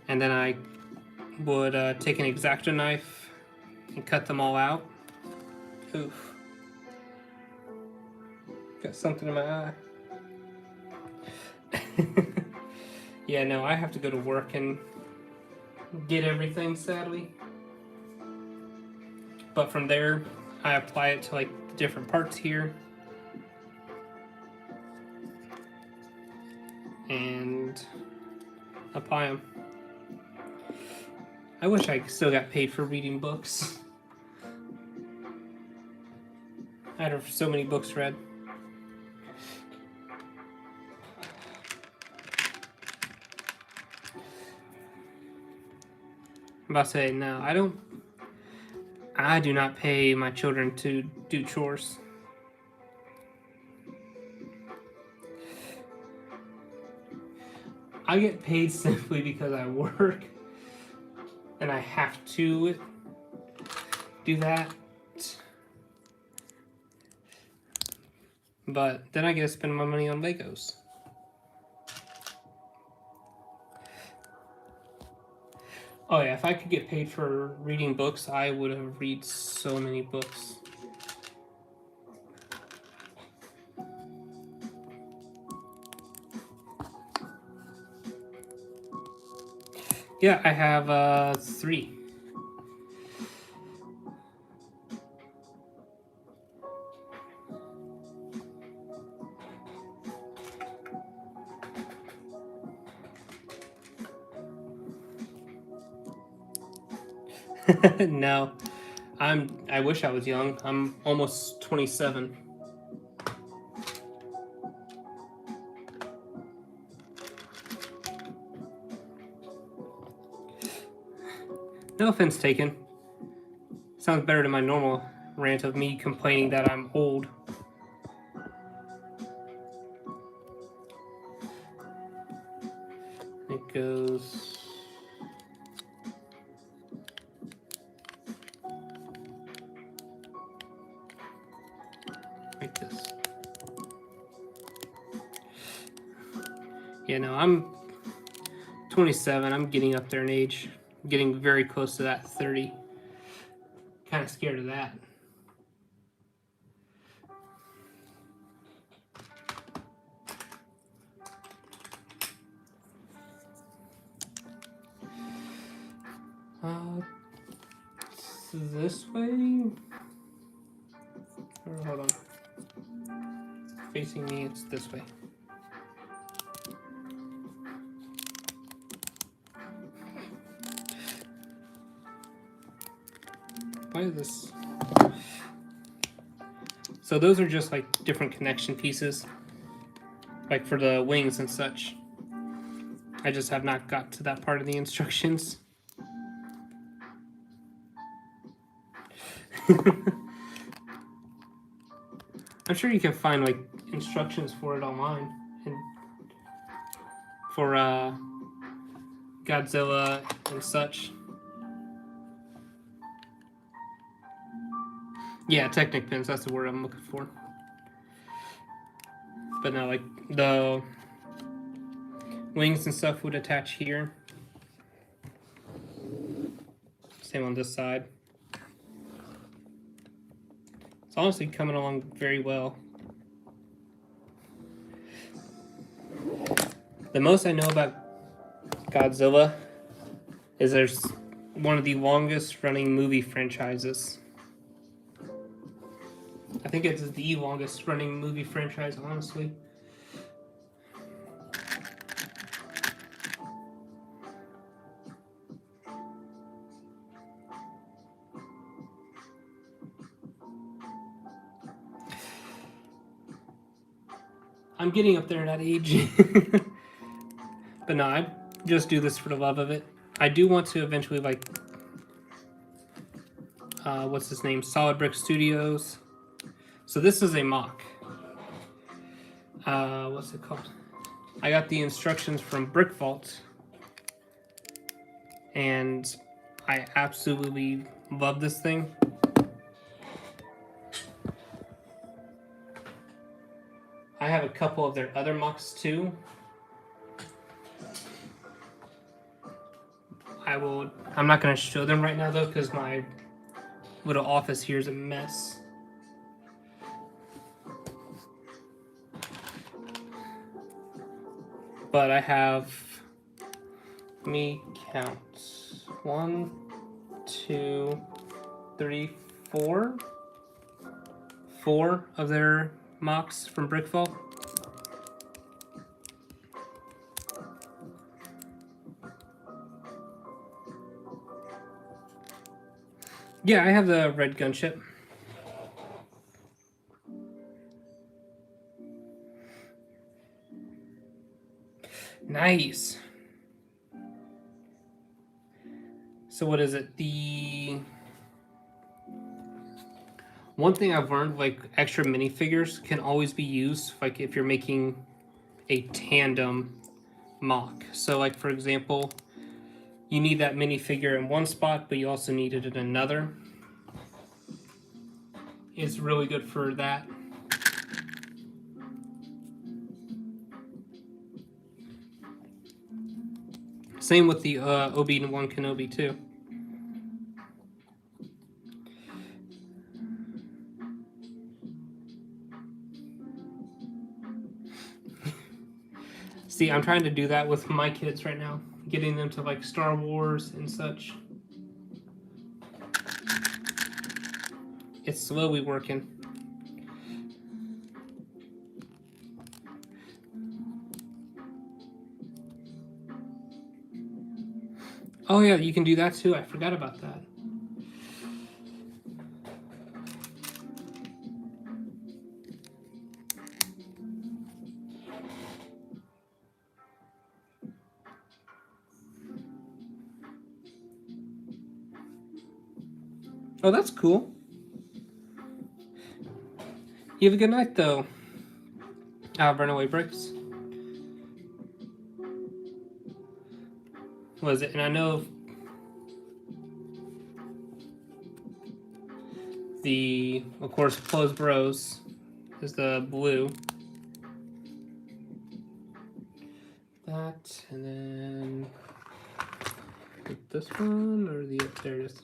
and then I would take an X-Acto knife and cut them all out. Oof. Got something in my eye. Yeah, no, I have to go to work and get everything, sadly. But from there, I apply it to like the different parts here. And apply them. I wish I still got paid for reading books. I had so many books read. I'm about to say, no, I do not pay my children to do chores. I get paid simply because I work and I have to do that. But then I get to spend my money on Legos. Oh yeah, if I could get paid for reading books, I would have read so many books. Yeah, I have 3. No, I wish I was young. I'm almost 27. No offense taken. Sounds better than my normal rant of me complaining that I'm old. It goes like this. Yeah, no, I'm 27. I'm getting up there in age. I'm getting very close to that 30. Kind of scared of that. This way? Or hold on. Facing me, it's this way. Why is this? So those are just like different connection pieces, like for the wings and such. I just have not got to that part of the instructions. I'm sure you can find like instructions for it online, and for Godzilla and such. Yeah, Technic pins, that's the word I'm looking for. But no, like the wings and stuff would attach here. Same on this side. It's honestly coming along very well. The most I know about Godzilla is there's one of the longest running movie franchises. I think it's the longest running movie franchise, honestly. I'm getting up there in that age. But no, I just do this for the love of it. I do want to eventually, like, what's his name? Solid Brick Studios. So this is a mock. What's it called? I got the instructions from Brickvault, and I absolutely love this thing. I have a couple of their other mocks too. I'm not going to show them right now though, because my little office here is a mess. But I have, let me count, 1, 2, 3, 4. 4 of their mocks from Brickvault. Yeah, I have the red gunship. Nice. So what is it? The one thing I've learned, like extra minifigures can always be used, like if you're making a tandem mock. So like for example, you need that minifigure in one spot, but you also need it in another. It's really good for that. Same with the Obi-Wan Kenobi too. See, I'm trying to do that with my kids right now, getting them to like Star Wars and such. It's slowly working. Oh yeah, you can do that too. I forgot about that. Oh, that's cool. You have a good night, though. Runaway Bricks. was it? And I know of course, closed bros is the blue. That, and then this one, or there it is.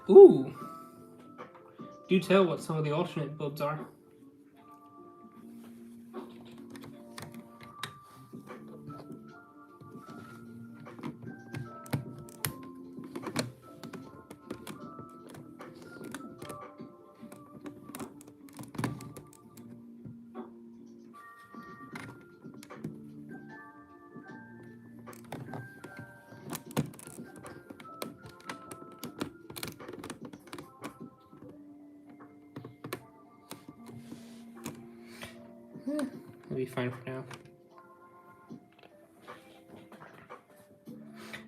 Ooh! Do tell what some of the alternate builds are. It'll be fine for now.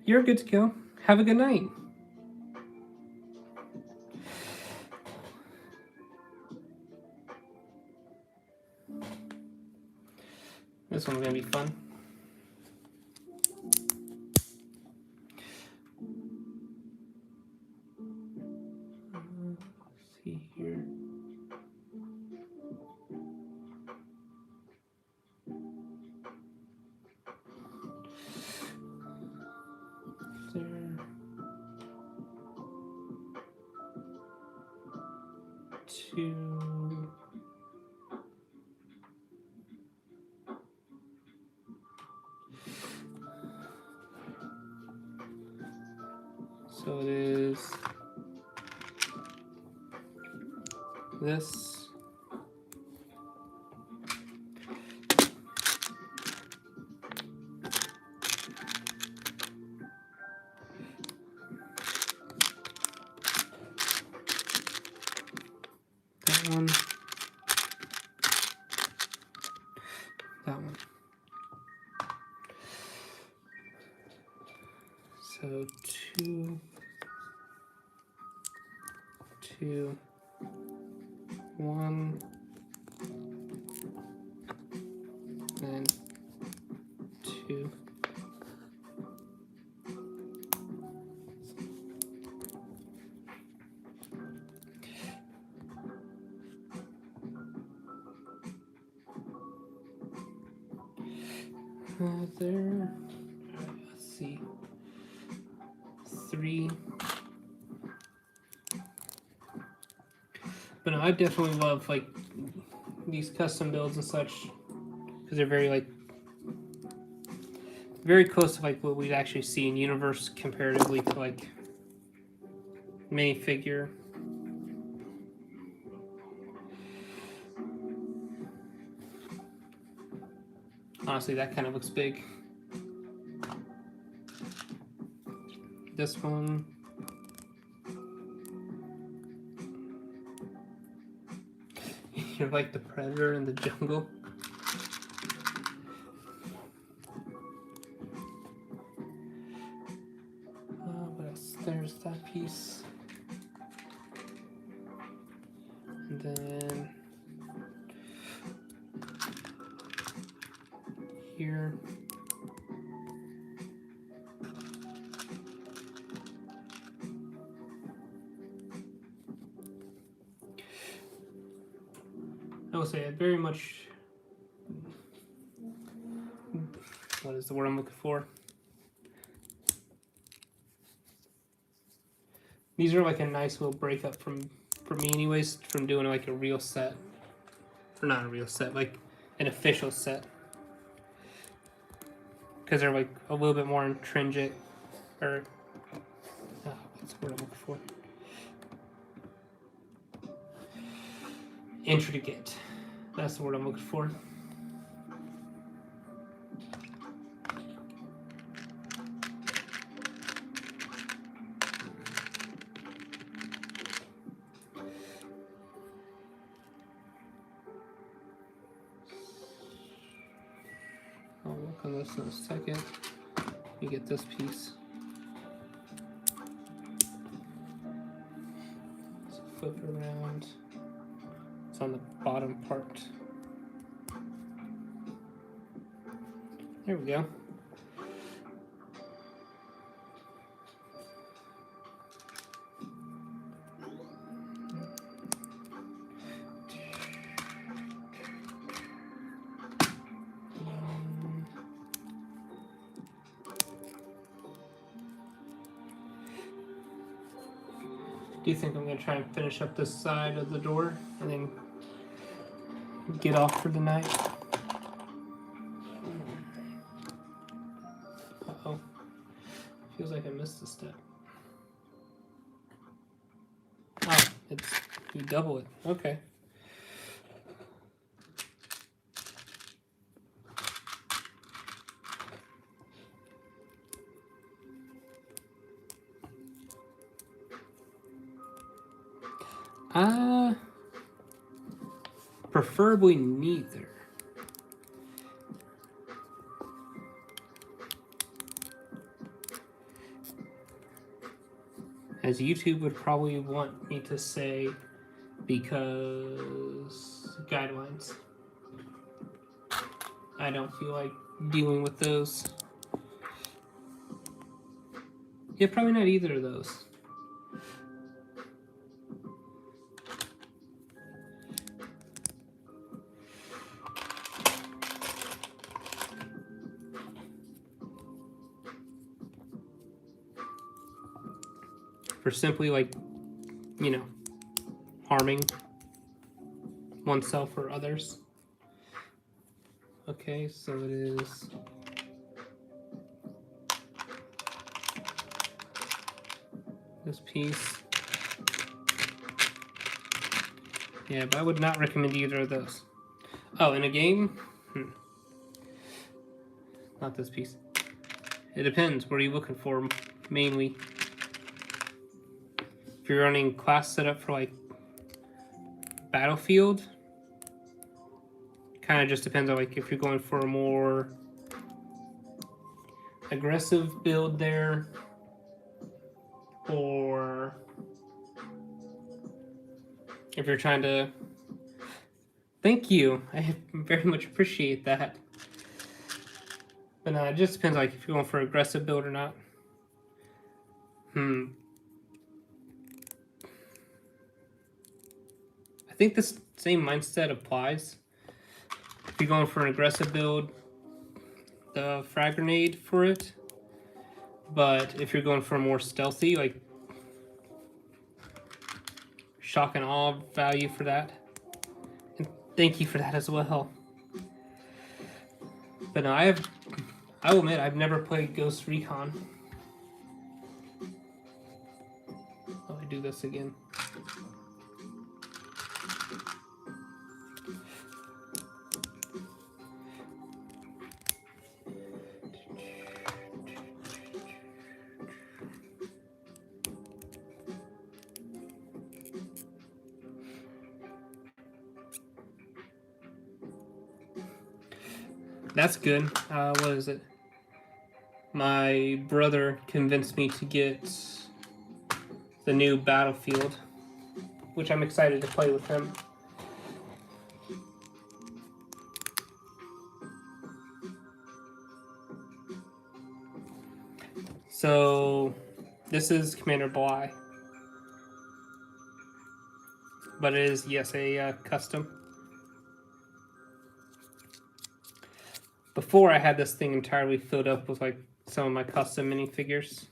You're good to go. Have a good night. This one's gonna be fun. Let's see here. There. Two. So it is this. That one. That one. So 2, 2, 1, and 2. There. Let's see. 3. But no, I definitely love like these custom builds and such because they're very close to like what we'd actually see in universe comparatively to like minifigure. Honestly, that kind of looks big. This one. You're like the predator in the jungle. What else? There's that piece. And then here. I will say I very much, what is the word I'm looking for? These are like a nice little breakup for me anyways, from doing like a real set. Or not a real set, like an official set. Because they're like a little bit more intrinsic, or, what's the word I'm looking for? Intricate. That's the word I'm looking for. I'll work on this in a second. You get this piece. So flip it around. what's on the bottom part. There we go. Do you think I'm going to try and finish up this side of the door and then get off for the night? Uh-oh. Feels like I missed a step. Oh, you double it. Okay. Preferably neither. As YouTube would probably want me to say, because guidelines. I don't feel like dealing with those. Yeah, probably not either of those. For simply, like, you know, harming oneself or others. Okay, so it is this piece. Yeah, but I would not recommend either of those. Oh, in a game? Not this piece. It depends. What are you looking for, mainly? If you're running class setup for, like, Battlefield, kind of just depends on, like, if you're going for a more aggressive build there, or if you're trying to... Thank you. I very much appreciate that. But no, it just depends, like, if you're going for aggressive build or not. I think this same mindset applies. If you're going for an aggressive build, the frag grenade for it. But if you're going for a more stealthy, like, shock and awe value for that. And thank you for that as well. But no, I will admit, I've never played Ghost Recon. Oh, I do this again. That's good. What is it? My brother convinced me to get the new Battlefield, which I'm excited to play with him. So, this is Commander Bly. But it is, yes, a custom. Before, I had this thing entirely filled up with, like, some of my custom minifigures.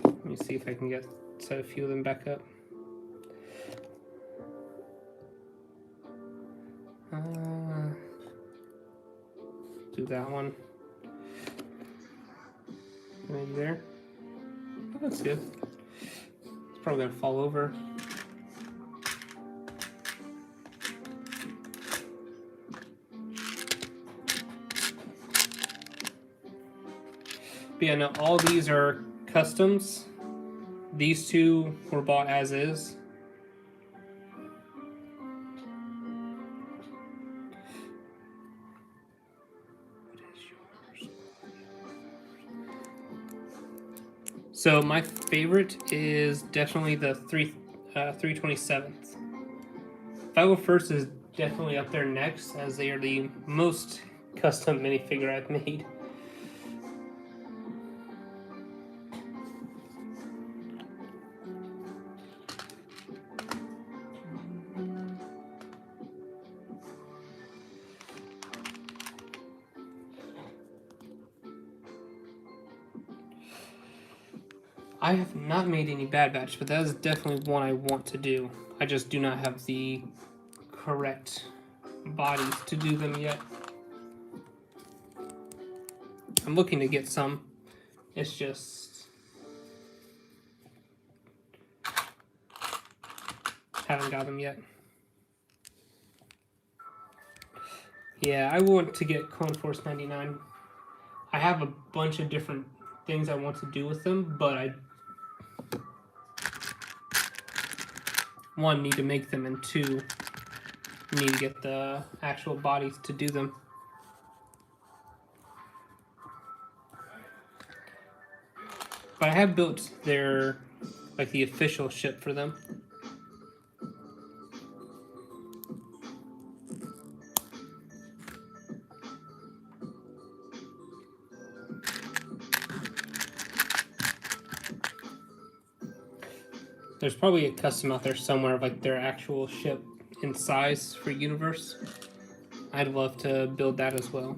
Let me see if I can set a few of them back up. Do that one. Maybe there. Oh, that's good. It's probably gonna fall over. But yeah, no, all these are customs. These two were bought as is. So my favorite is definitely the 327th 501st is definitely up there next, as they are the most custom minifigure I've made. I have not made any Bad Batch, but that is definitely one I want to do. I just do not have the correct bodies to do them yet. I'm looking to get some. It's just haven't got them yet. Yeah, I want to get Clone Force 99. I have a bunch of different things I want to do with them, but I one, need to make them, and two, need to get the actual bodies to do them. But I have built their, like, the official ship for them. There's probably a custom out there somewhere of like their actual ship in size for Universe. I'd love to build that as well.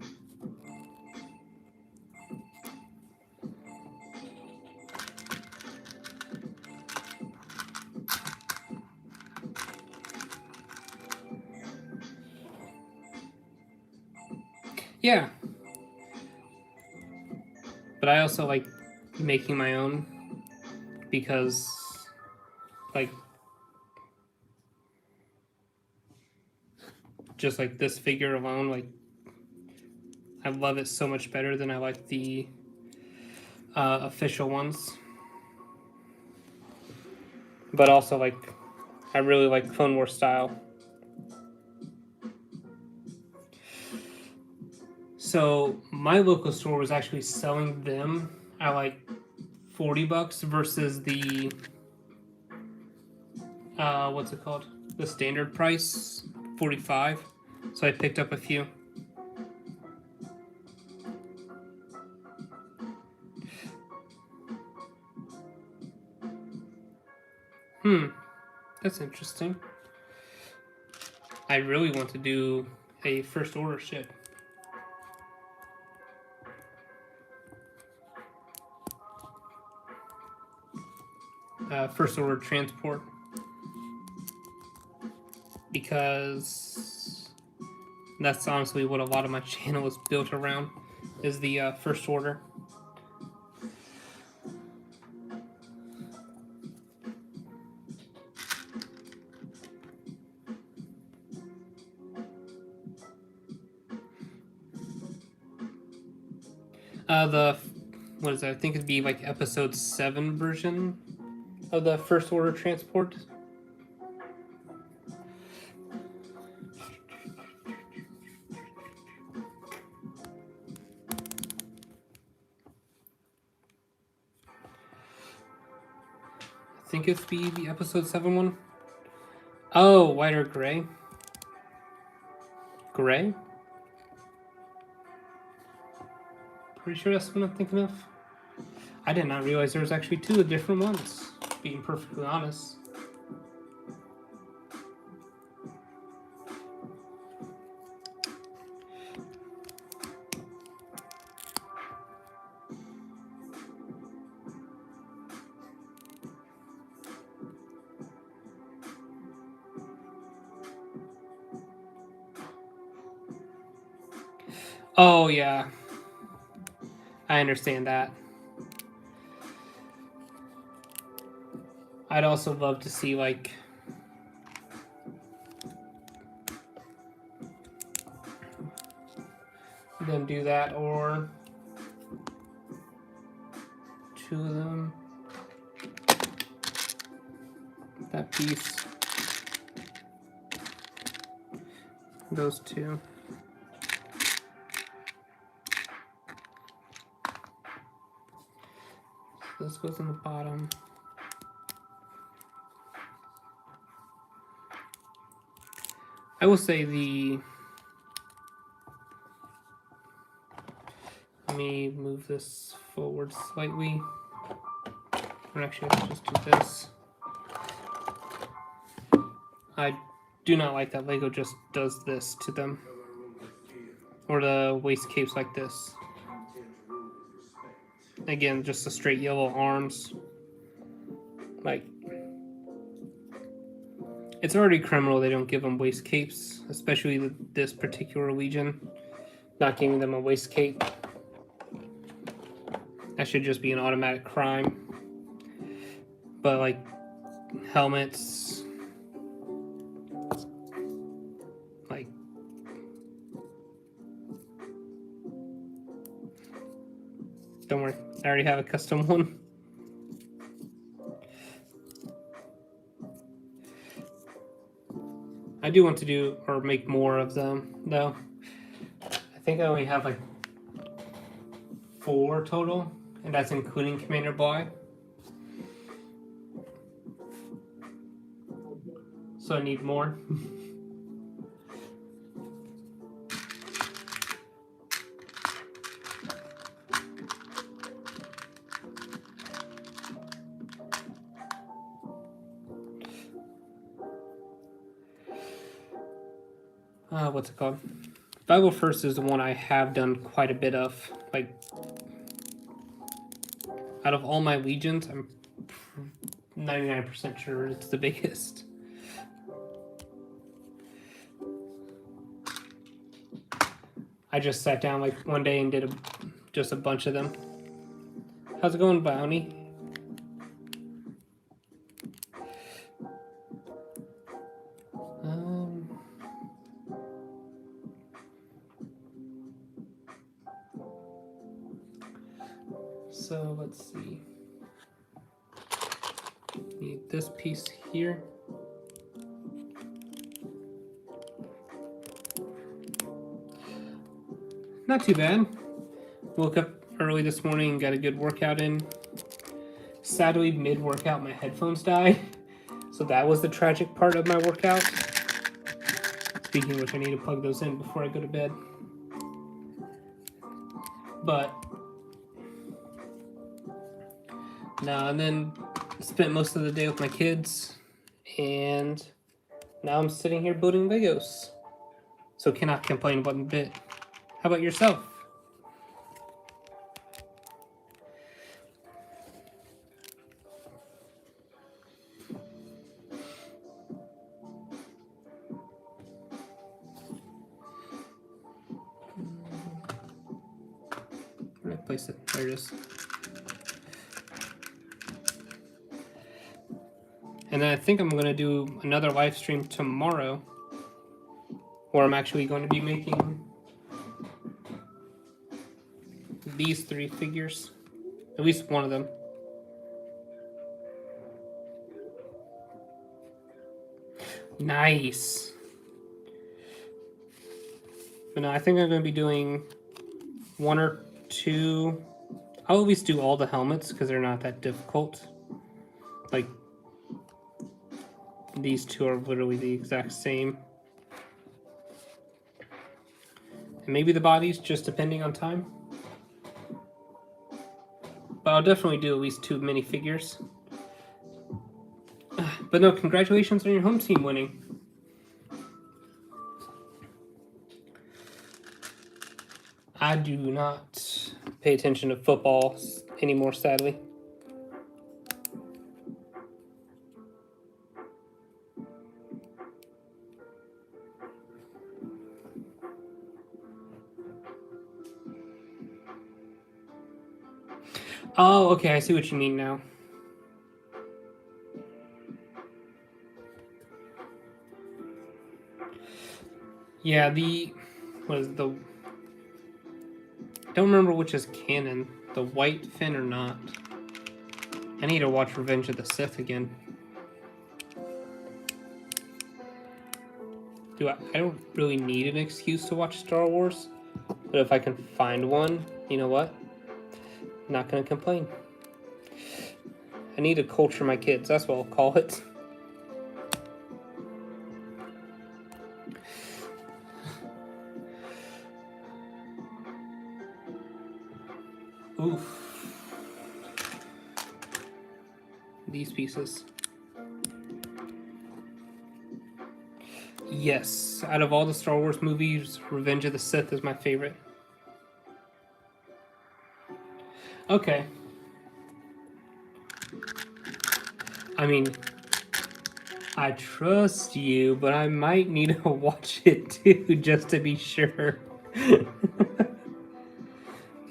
Yeah. But I also like making my own because, like, just like this figure alone, like, I love it so much better than I like the official ones. But also, like, I really like Clone Wars style. So my local store was actually selling them at like $40 versus the what's it called? The standard price, $45. So I picked up a few. That's interesting. I really want to do a first order ship. First order transport. Because that's honestly what a lot of my channel is built around, is the first order. What is that? I think it'd be like episode 7 version of the first order transport. I think it'd be the episode 7 one. Oh, white or gray? Gray? Pretty sure that's what I'm thinking of. I did not realize there was actually 2 different ones, being perfectly honest. Oh, yeah. I understand that. I'd also love to see, like, them do that, or 2 of them. That piece. Those 2. So this goes on the bottom. I will say the... Let me move this forward slightly. Or actually, let's just do this. I do not like that Lego just does this to them. Or the waist capes like this. Again, just the straight yellow arms. Like, it's already criminal they don't give them waist capes, especially this particular Legion. Not giving them a waist cape. That should just be an automatic crime. But like helmets, like don't worry, I already have a custom one. I do want to do or make more of them though. I think I only have like 4 total, and that's including Commander Bly. So I need more. What's it called? Bible First is the one I have done quite a bit of. Like, out of all my Legions, I'm 99% sure it's the biggest. I just sat down like one day and did just a bunch of them. How's it going, Bounty? So let's see. Need this piece here. Not too bad. Woke up early this morning and got a good workout in. Sadly, mid-workout, my headphones died. So that was the tragic part of my workout. Speaking of which, I need to plug those in before I go to bed. But no, and then spent most of the day with my kids, and now I'm sitting here building Legos. So cannot complain one bit. How about yourself? Where did I place it? There it is. And then I think I'm going to do another live stream tomorrow, where I'm actually going to be making these 3 figures. At least one of them. Nice. But no, I think I'm going to be doing 1 or 2. I'll at least do all the helmets because they're not that difficult. Like, these 2 are literally the exact same. And maybe the bodies, just depending on time. But I'll definitely do at least 2 minifigures. But no, congratulations on your home team winning. I do not pay attention to football anymore, sadly. Oh, okay, I see what you mean now. Yeah, what is the... I don't remember which is canon, the white fin or not. I need to watch Revenge of the Sith again. I don't really need an excuse to watch Star Wars, but if I can find one, you know what? Not gonna complain. I need to culture my kids, that's what I'll call it. Oof. These pieces. Yes, out of all the Star Wars movies, Revenge of the Sith is my favorite. Okay. I mean, I trust you, but I might need to watch it too, just to be sure.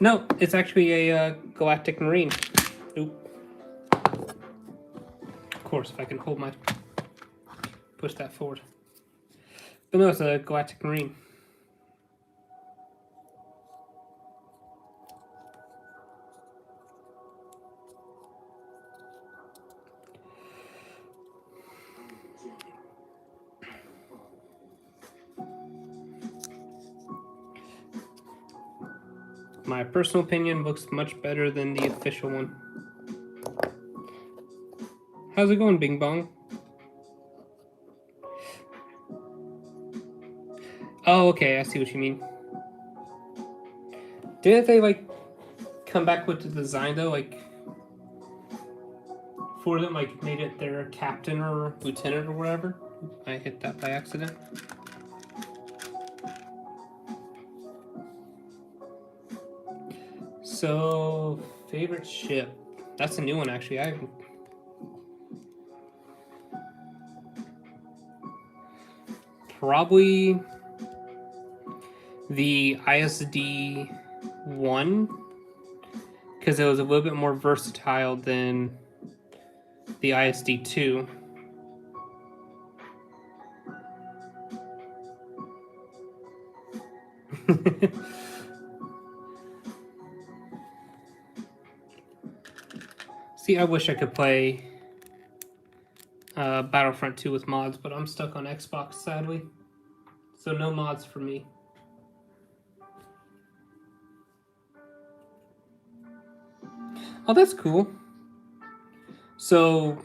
No, it's actually a Galactic Marine. Oop. Of course, if I can hold my... push that forward. But no, it's a Galactic Marine. My personal opinion looks much better than the official one. How's it going, Bing Bong? Oh, okay, I see what you mean. Didn't they, like, come back with the design, though? Like, four of them, like, made it their captain or lieutenant or whatever? I hit that by accident. So, favorite ship. That's a new one, actually. Probably the ISD 1, because it was a little bit more versatile than the ISD 2. See, I wish I could play Battlefront 2 with mods, but I'm stuck on Xbox, sadly. So no mods for me. Oh, that's cool. So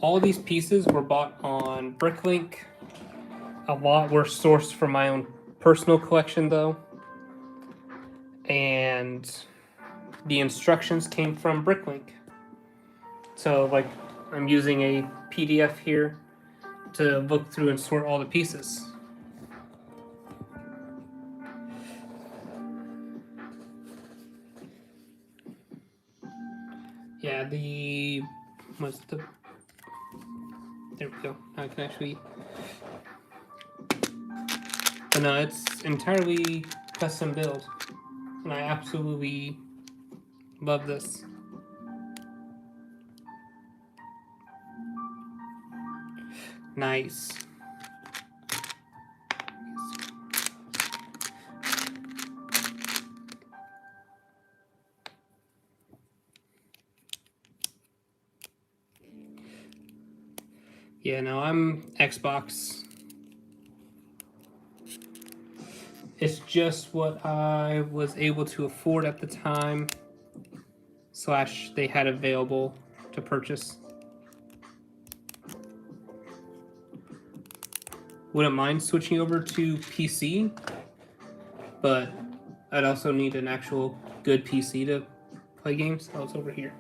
all these pieces were bought on Bricklink. A lot were sourced from my own personal collection, though. And the instructions came from Bricklink. So, like, I'm using a PDF here to look through and sort all the pieces. Yeah, there we go. I can actually... But no, it's entirely custom build. And I absolutely love this. Nice. Yeah, no, I'm Xbox. It's just what I was able to afford at the time, / they had available to purchase. Wouldn't mind switching over to PC, but I'd also need an actual good PC to play games. Oh, it's over here.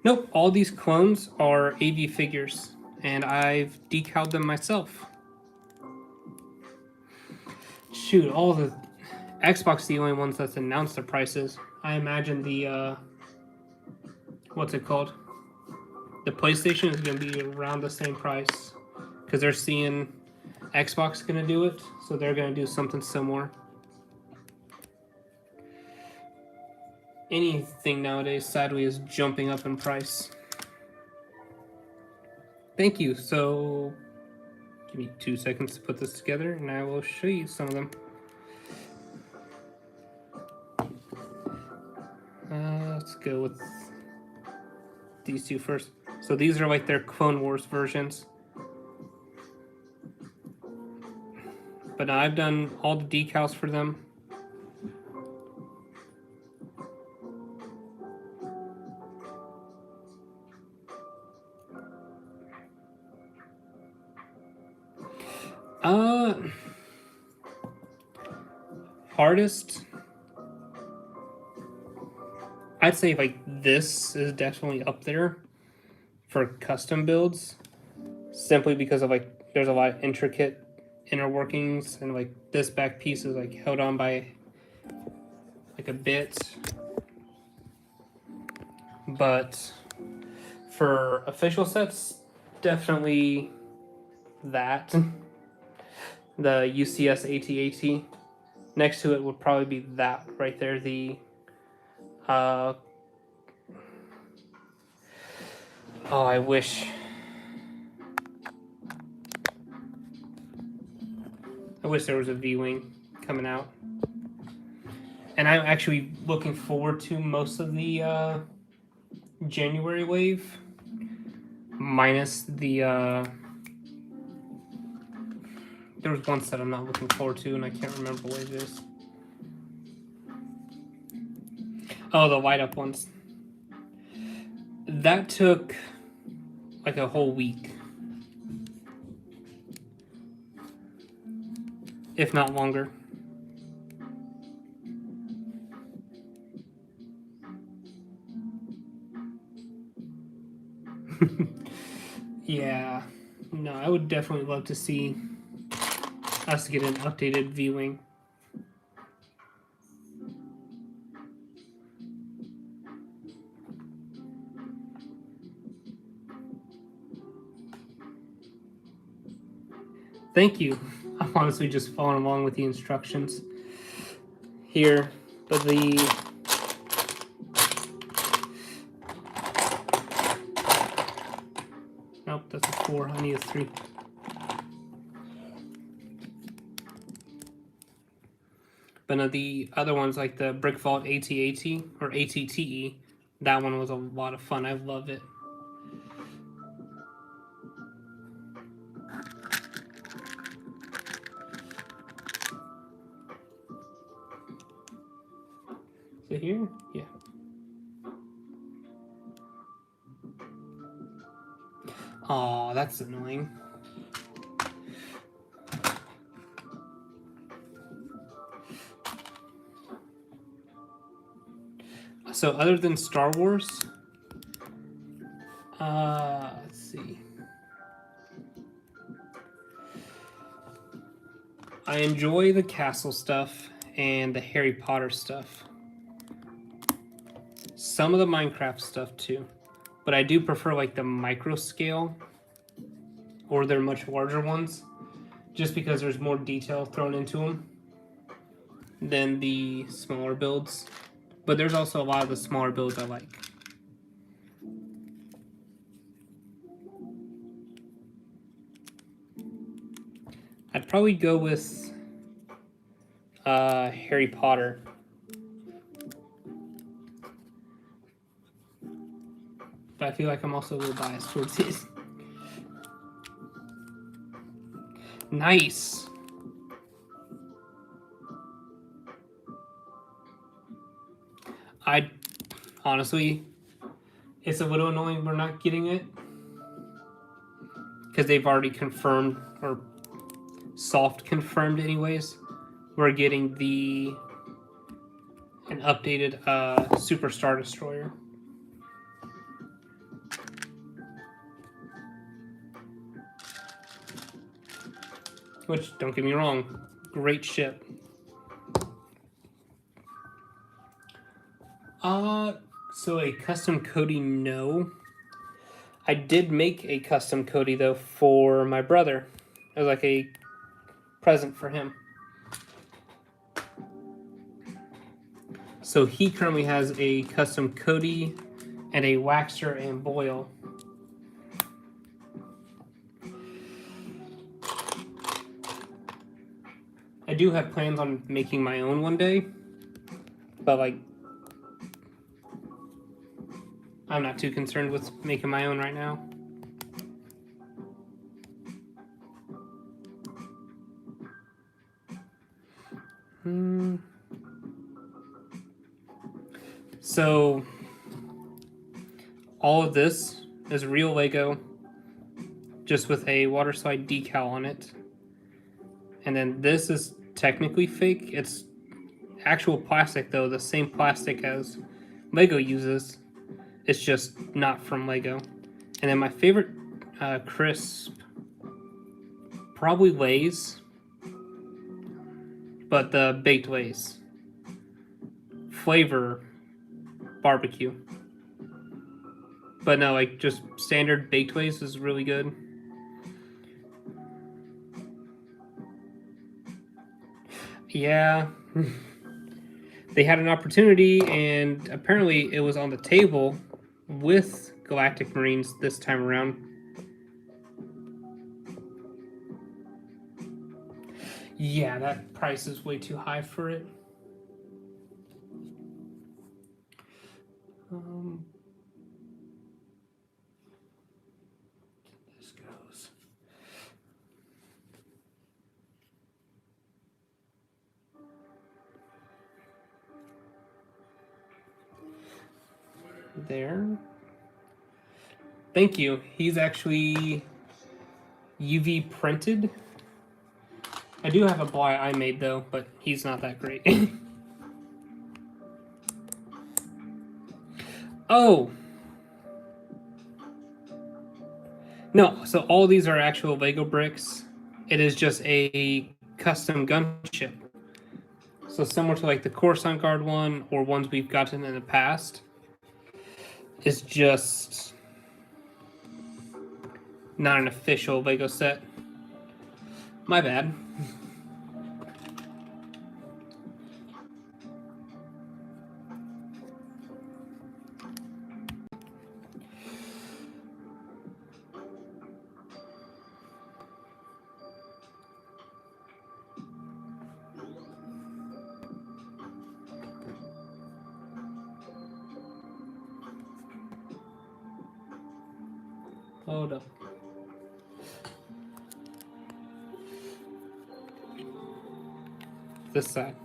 Nope, all these clones are AV figures, and I've decaled them myself. Shoot, all the Xbox the only ones that's announced the prices. I imagine the what's it called? The PlayStation is going to be around the same price because they're seeing Xbox going to do it, so they're going to do something similar. Anything nowadays, sadly, is jumping up in price. Thank you. So, give me 2 seconds to put this together, and I will show you some of them. Let's go with these two first. So these are like their Clone Wars versions. But I've done all the decals for them. Hardest I'd say like this is definitely up there for custom builds, simply because of like there's a lot of intricate inner workings, and like this back piece is like held on by like a bit. But for official sets, definitely that. The UCS AT-AT. Next to it would probably be that right there. The oh, I wish there was a V-wing coming out. And I'm actually looking forward to most of the January wave, minus the there was one set I'm not looking forward to, and I can't remember what it is. Oh, the light up ones. That took like a whole week, if not longer. Yeah, no, I would definitely love to see us get an updated V-wing. Thank you. I'm honestly just following along with the instructions here, but the nope, that's a 4. I need a 3. But no, the other ones like the Brickvault AT-AT or ATTE, that one was a lot of fun. I love it. Is it here? Yeah. Oh, that's annoying. So other than Star Wars, let's see. I enjoy the castle stuff and the Harry Potter stuff. Some of the Minecraft stuff too. But I do prefer like the micro scale or their much larger ones, just because there's more detail thrown into them than the smaller builds. But there's also a lot of the smaller builds I like. I'd probably go with Harry Potter. But I feel like I'm also a little biased towards it. Nice. I honestly, it's a little annoying we're not getting it, because they've already confirmed, or soft confirmed anyways, we're getting an updated Super Star Destroyer. Which, don't get me wrong, great ship. So a custom Cody, no. I did make a custom Cody though for my brother. It was like a present for him. So he currently has a custom Cody and a waxer and boil. I do have plans on making my own one day, but like I'm not too concerned with making my own right now. So all of this is real Lego, just with a water slide decal on it. And then this is technically fake. It's actual plastic though, the same plastic as Lego uses. It's just not from Lego. And then my favorite crisp, probably Lay's, but the baked Lay's. Flavor barbecue. But no, like just standard baked Lay's is really good. Yeah. They had an opportunity, and apparently it was on the table with Galactic Marines this time around. Yeah, that price is way too high for it. This goes. There. Thank you. He's actually UV printed. I do have a Bly I made though, but he's not that great. Oh! No, so all these are actual Lego bricks. It is just a custom gunship. So similar to like the Coruscant Guard one or ones we've gotten in the past. It's just not an official Lego set. My bad. Hold up. This side.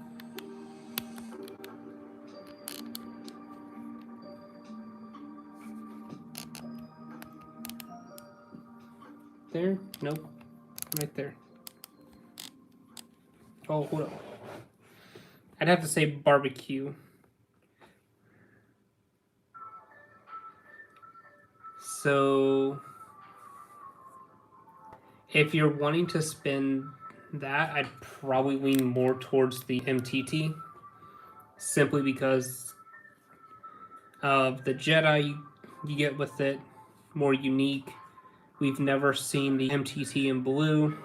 There? Nope. Right there. Oh, hold up. I'd have to say barbecue. So if you're wanting to spend that, I'd probably lean more towards the MTT, simply because of the Jedi you get with it, more unique. We've never seen the MTT in blue.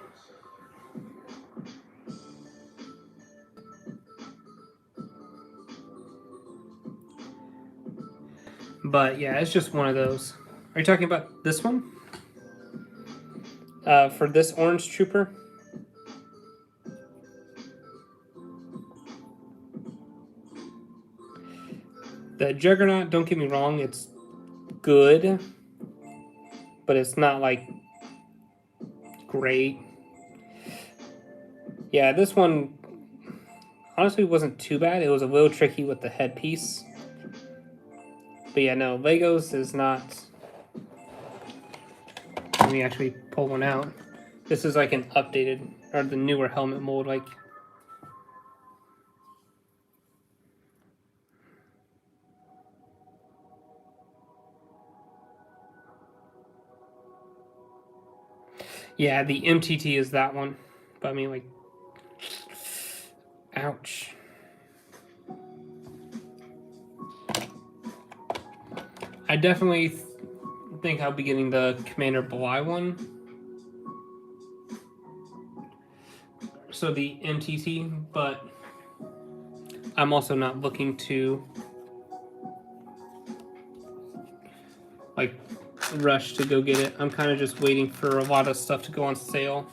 But yeah, it's just one of those. Are you talking about this one? For this orange trooper? The Juggernaut, don't get me wrong, it's good, but it's not like great. Yeah, this one honestly wasn't too bad. It was a little tricky with the headpiece. But yeah, no, Legos is not. Let me actually pull one out. This is like an updated, or the newer helmet mold, like. Yeah, the MTT is that one. But I mean, like, ouch. I definitely think I'll be getting the Commander Bly one. So the MTT, but I'm also not looking to like rush to go get it. I'm kind of just waiting for a lot of stuff to go on sale.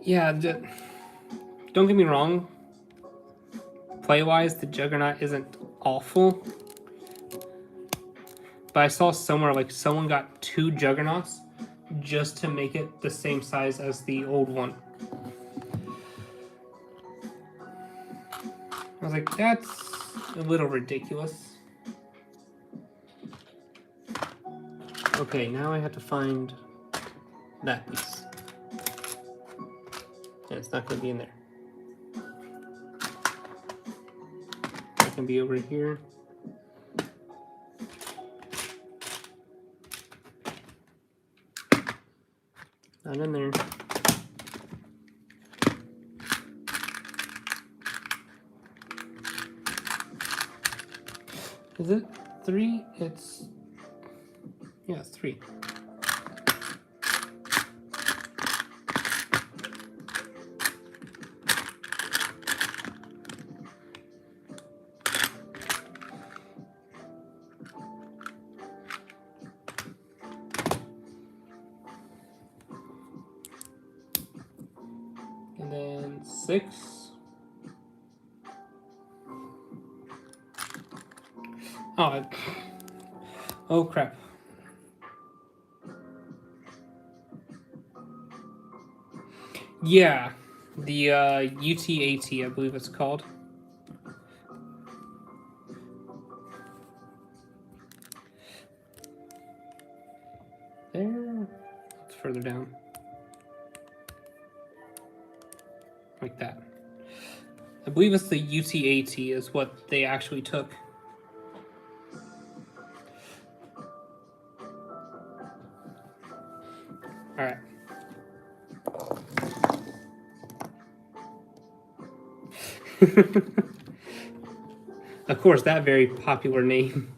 Yeah, don't get me wrong. Play-wise, the Juggernaut isn't awful. But I saw somewhere like someone got 2 Juggernauts just to make it the same size as the old one. I was like, that's a little ridiculous. Okay, now I have to find that piece. And it's not going to be in there. can be over here. Not in there. Is it 3? It's... yeah, it's 3. And then 6. Oh crap. Yeah, the UTAT, I believe it's called. There. It's further down. Like that. I believe it's the UTAT is what they actually took. Alright. Of course, that very popular name.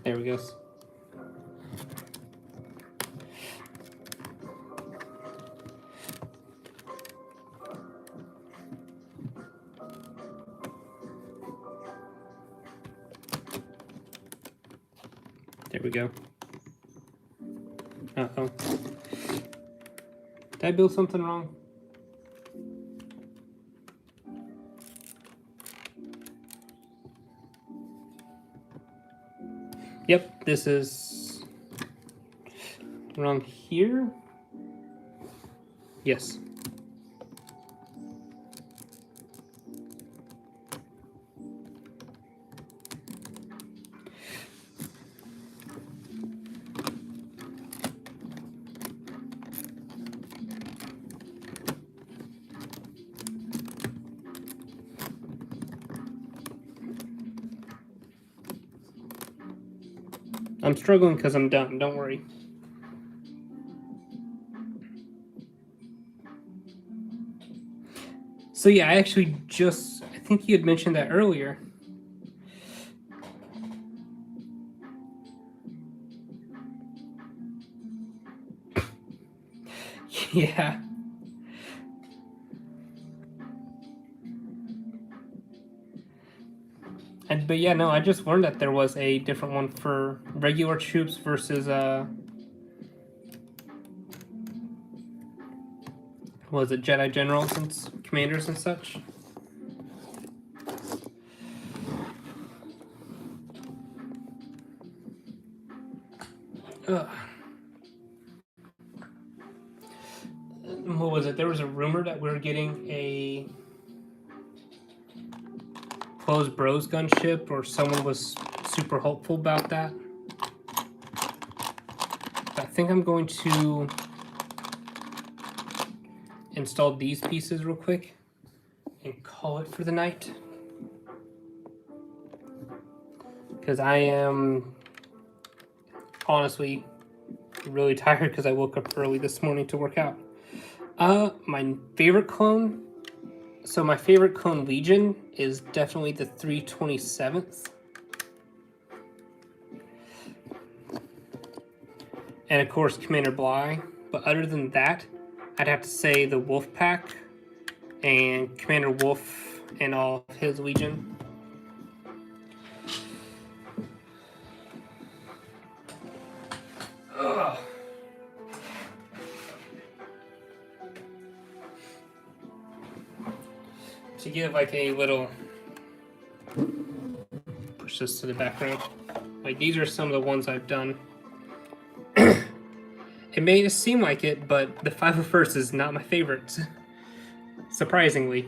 There we go. There we go. Uh-oh. Did I build something wrong? Yep, this is wrong here. Yes. I'm struggling because I'm done, don't worry. So yeah, I actually I think you had mentioned that earlier. Yeah. But yeah, no, I just learned that there was a different one for regular troops versus was it Jedi generals and commanders and such? Ugh. What was it? There was a rumor that we were getting a closed bros gunship, or someone was super hopeful about that. I think I'm going to install these pieces real quick and call it for the night. Because I am honestly really tired because I woke up early this morning to work out. My favorite clone. So my favorite clone Legion is definitely the 327th. And of course Commander Bly. But other than that, I'd have to say the Wolf Pack and Commander Wolf and all of his Legion. Ugh. To give like a little, push this to the background. Like these are some of the ones I've done. It may seem like it, but the 501st is not my favorite, surprisingly.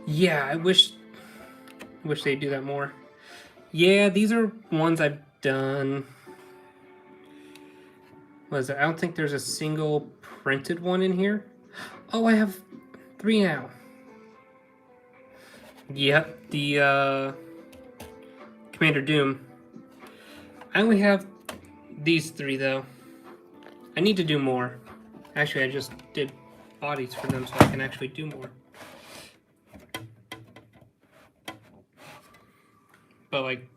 Yeah, I wish Wish they'd do that more. Yeah, these are ones I've done. What is it? I don't think there's a single printed one in here. Oh, I have 3 now. Yep, the Commander Doom. I only have these 3 though. I need to do more. Actually, I just did bodies for them so I can actually do more. But like,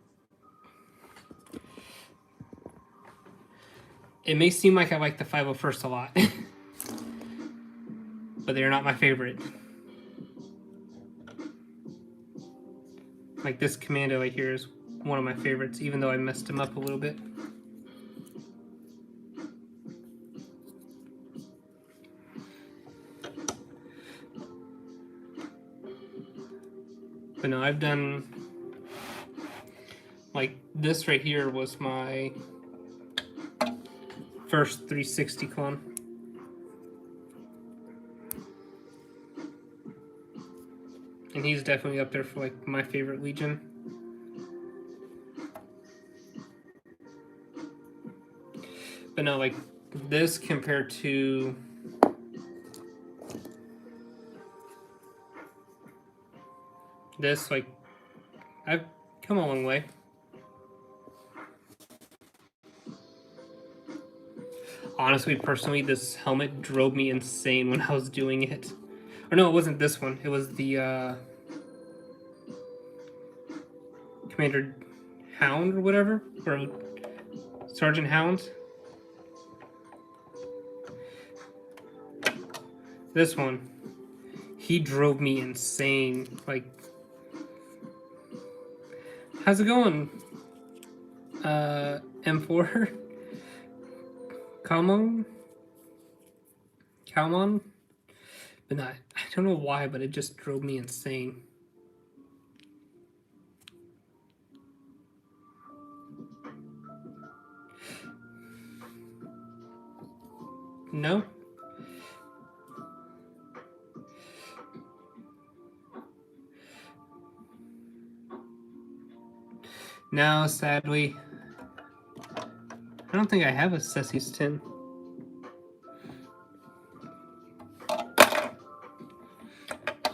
it may seem like I like the 501st a lot, but they're not my favorite. Like this commando right here is one of my favorites, even though I messed him up a little bit. But no, I've done, like this right here was my first 360 clone. And he's definitely up there for like my favorite Legion. But no, like this compared to this, like I've come a long way. Honestly, personally, this helmet drove me insane when I was doing it. Or no, it wasn't this one. It was the Commander Hound or whatever, or Sergeant Hound. This one, he drove me insane. Like, how's it going? M4? Calmon? But not, I don't know why, but it just drove me insane. No? No, sadly. I don't think I have a Ceci's tin.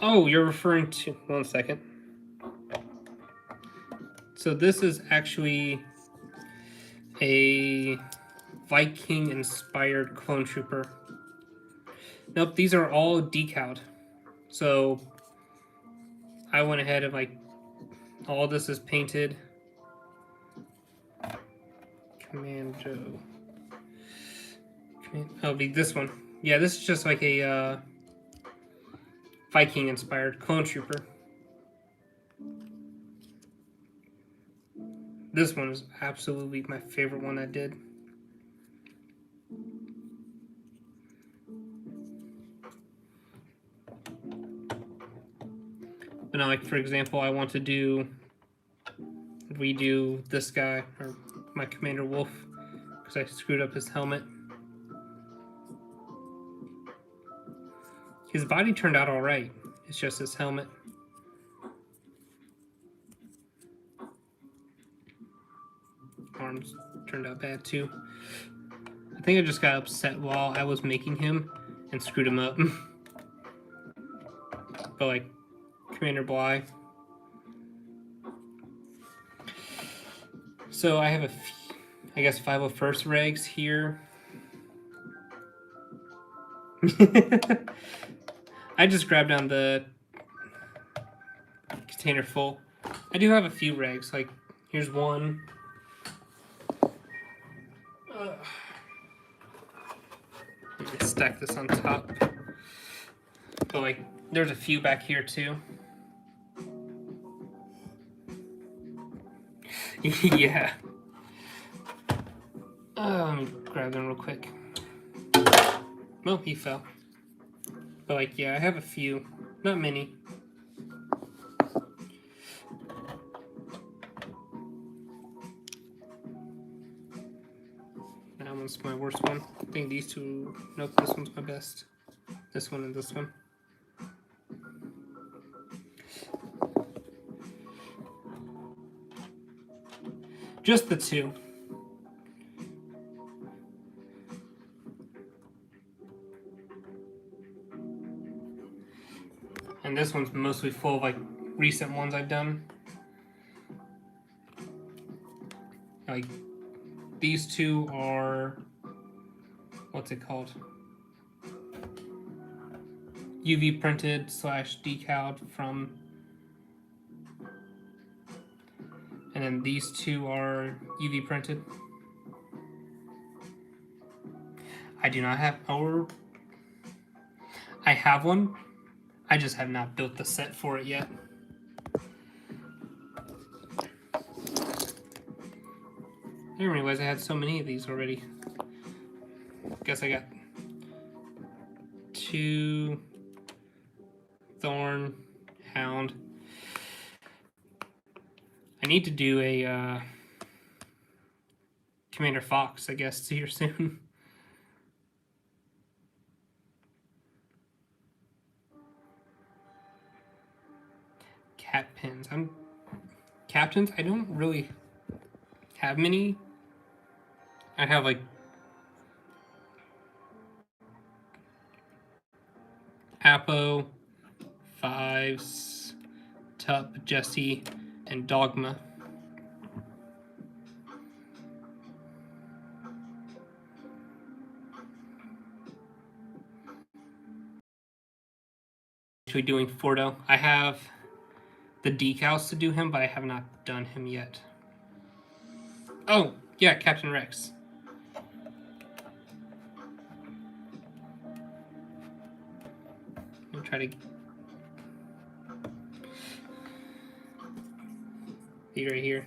Oh, you're referring to... 1 second. So this is actually a Viking-inspired clone trooper. Nope, these are all decaled. So I went ahead and like all this is painted. Commando. Oh, this one. Yeah, this is just like a Viking-inspired clone trooper. This one is absolutely my favorite one I did. But now, like for example, I want to redo this guy, or my Commander Wolf, because I screwed up his helmet. His body turned out alright, it's just his helmet. Arms turned out bad too. I think I just got upset while I was making him and screwed him up. But like, Commander Bly. So I have I guess 501st regs here. I just grabbed down the container full. I do have a few regs, like here's one. Let me stack this on top. But like, there's a few back here too. Yeah. Let me grab them real quick. Well, he fell. But like, yeah, I have a few. Not many. That one's my worst one. I think these two... Nope, this one's my best. This one and this one. Just the two. And this one's mostly full of like recent ones I've done. Like these two are, what's it called? UV printed / decaled from, and then these two are UV printed. I do not have, or I have one. I just have not built the set for it yet. I didn't realize I had so many of these already. Guess I got 2 Thorn, Hound. I need to do a Commander Fox, I guess, here soon. Cat pins. Captains. I don't really have many. I have like Apo, Fives, Tup, Jesse, and Dogma. Actually doing Fordo. I have the decals to do him, but I have not done him yet. Oh, yeah, Captain Rex. I'll try to be right here.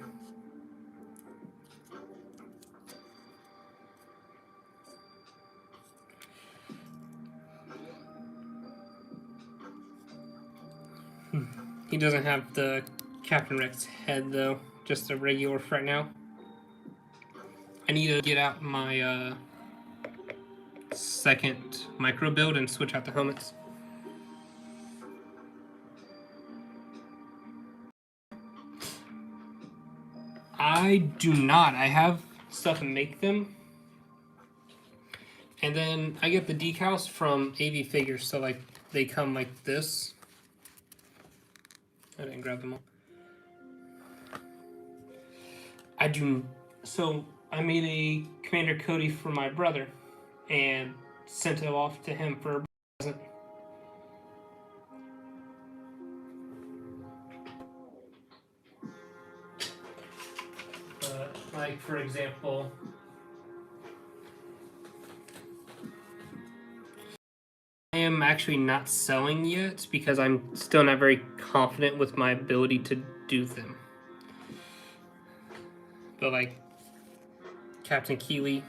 He doesn't have the Captain Rex head though, just a regular for right now. I need to get out my second micro build and switch out the helmets. I do not. I have stuff to make them. And then I get the decals from AV Figures, so like they come like this. I didn't grab them all. I do. So I made a Commander Cody for my brother and sent it off to him for a present. Like, for example, I am actually not selling yet because I'm still not very confident with my ability to do them. But like Captain Keeley,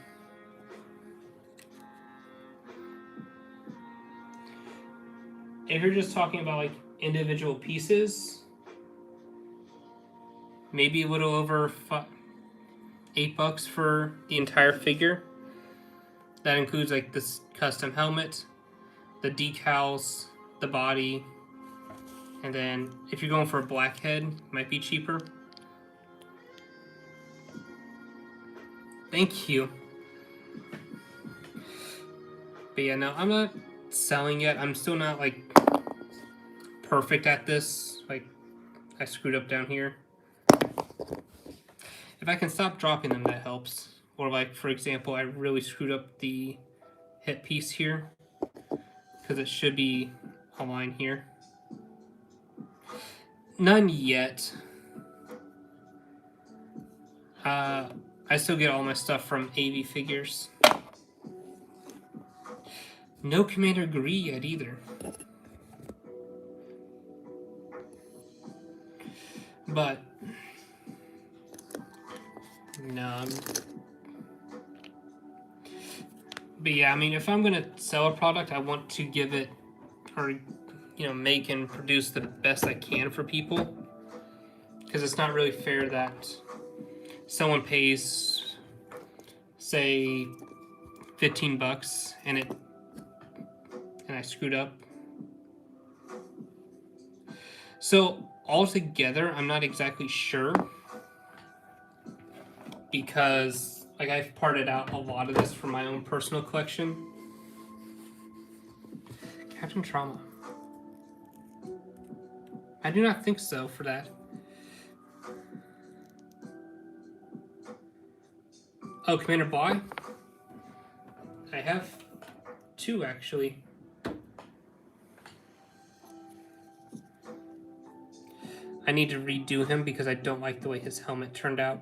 if you're just talking about like individual pieces, maybe a little over $8 for the entire figure. That includes like this custom helmet, the decals, the body, and then if you're going for a black head, it might be cheaper. Thank you. But yeah, no, I'm not selling yet. I'm still not like perfect at this. Like, I screwed up down here. If I can stop dropping them, that helps. Or like, for example, I really screwed up the hip piece here because it should be a line here. None yet. I still get all my stuff from AV Figures. No Commander Gree yet either. But no. But yeah, I mean, if I'm gonna sell a product, I want to give it, or make and produce the best I can for people. Because it's not really fair that someone pays, say, $15 and I screwed up. So altogether, I'm not exactly sure. because like I've parted out a lot of this for my own personal collection. Captain Trauma. I do not think so for that. Oh, Commander Bly? I have 2 actually. I need to redo him because I don't like the way his helmet turned out.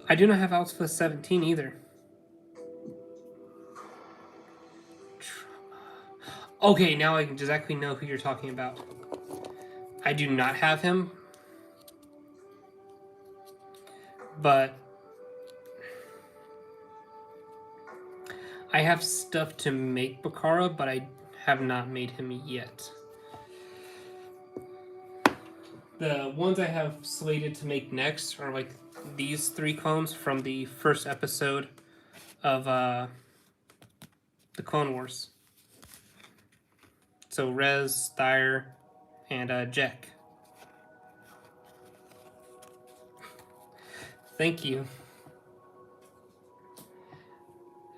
I do not have Alpha 17 either. Okay, now I exactly know who you're talking about. I do not have him, but I have stuff to make Bakara, but I have not made him yet. The ones I have slated to make next are like these 3 clones from the first episode of the Clone Wars. So Rez, Thyre, and Jack. Thank you.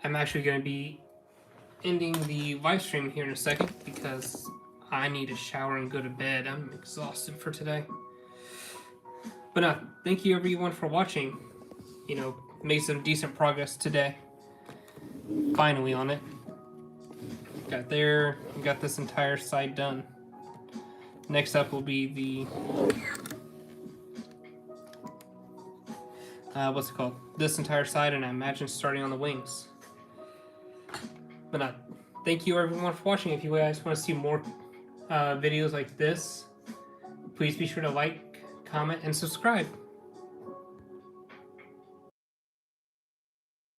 I'm actually going to be ending the live stream here in a second because I need a shower and go to bed. I'm exhausted for today. But thank you everyone for watching. You know, made some decent progress today. Finally on it. Got there, got this entire side done. Next up will be the what's it called? This entire side, and I imagine starting on the wings. But thank you everyone for watching. If you guys want to see more videos like this, please be sure to like, comment, and subscribe.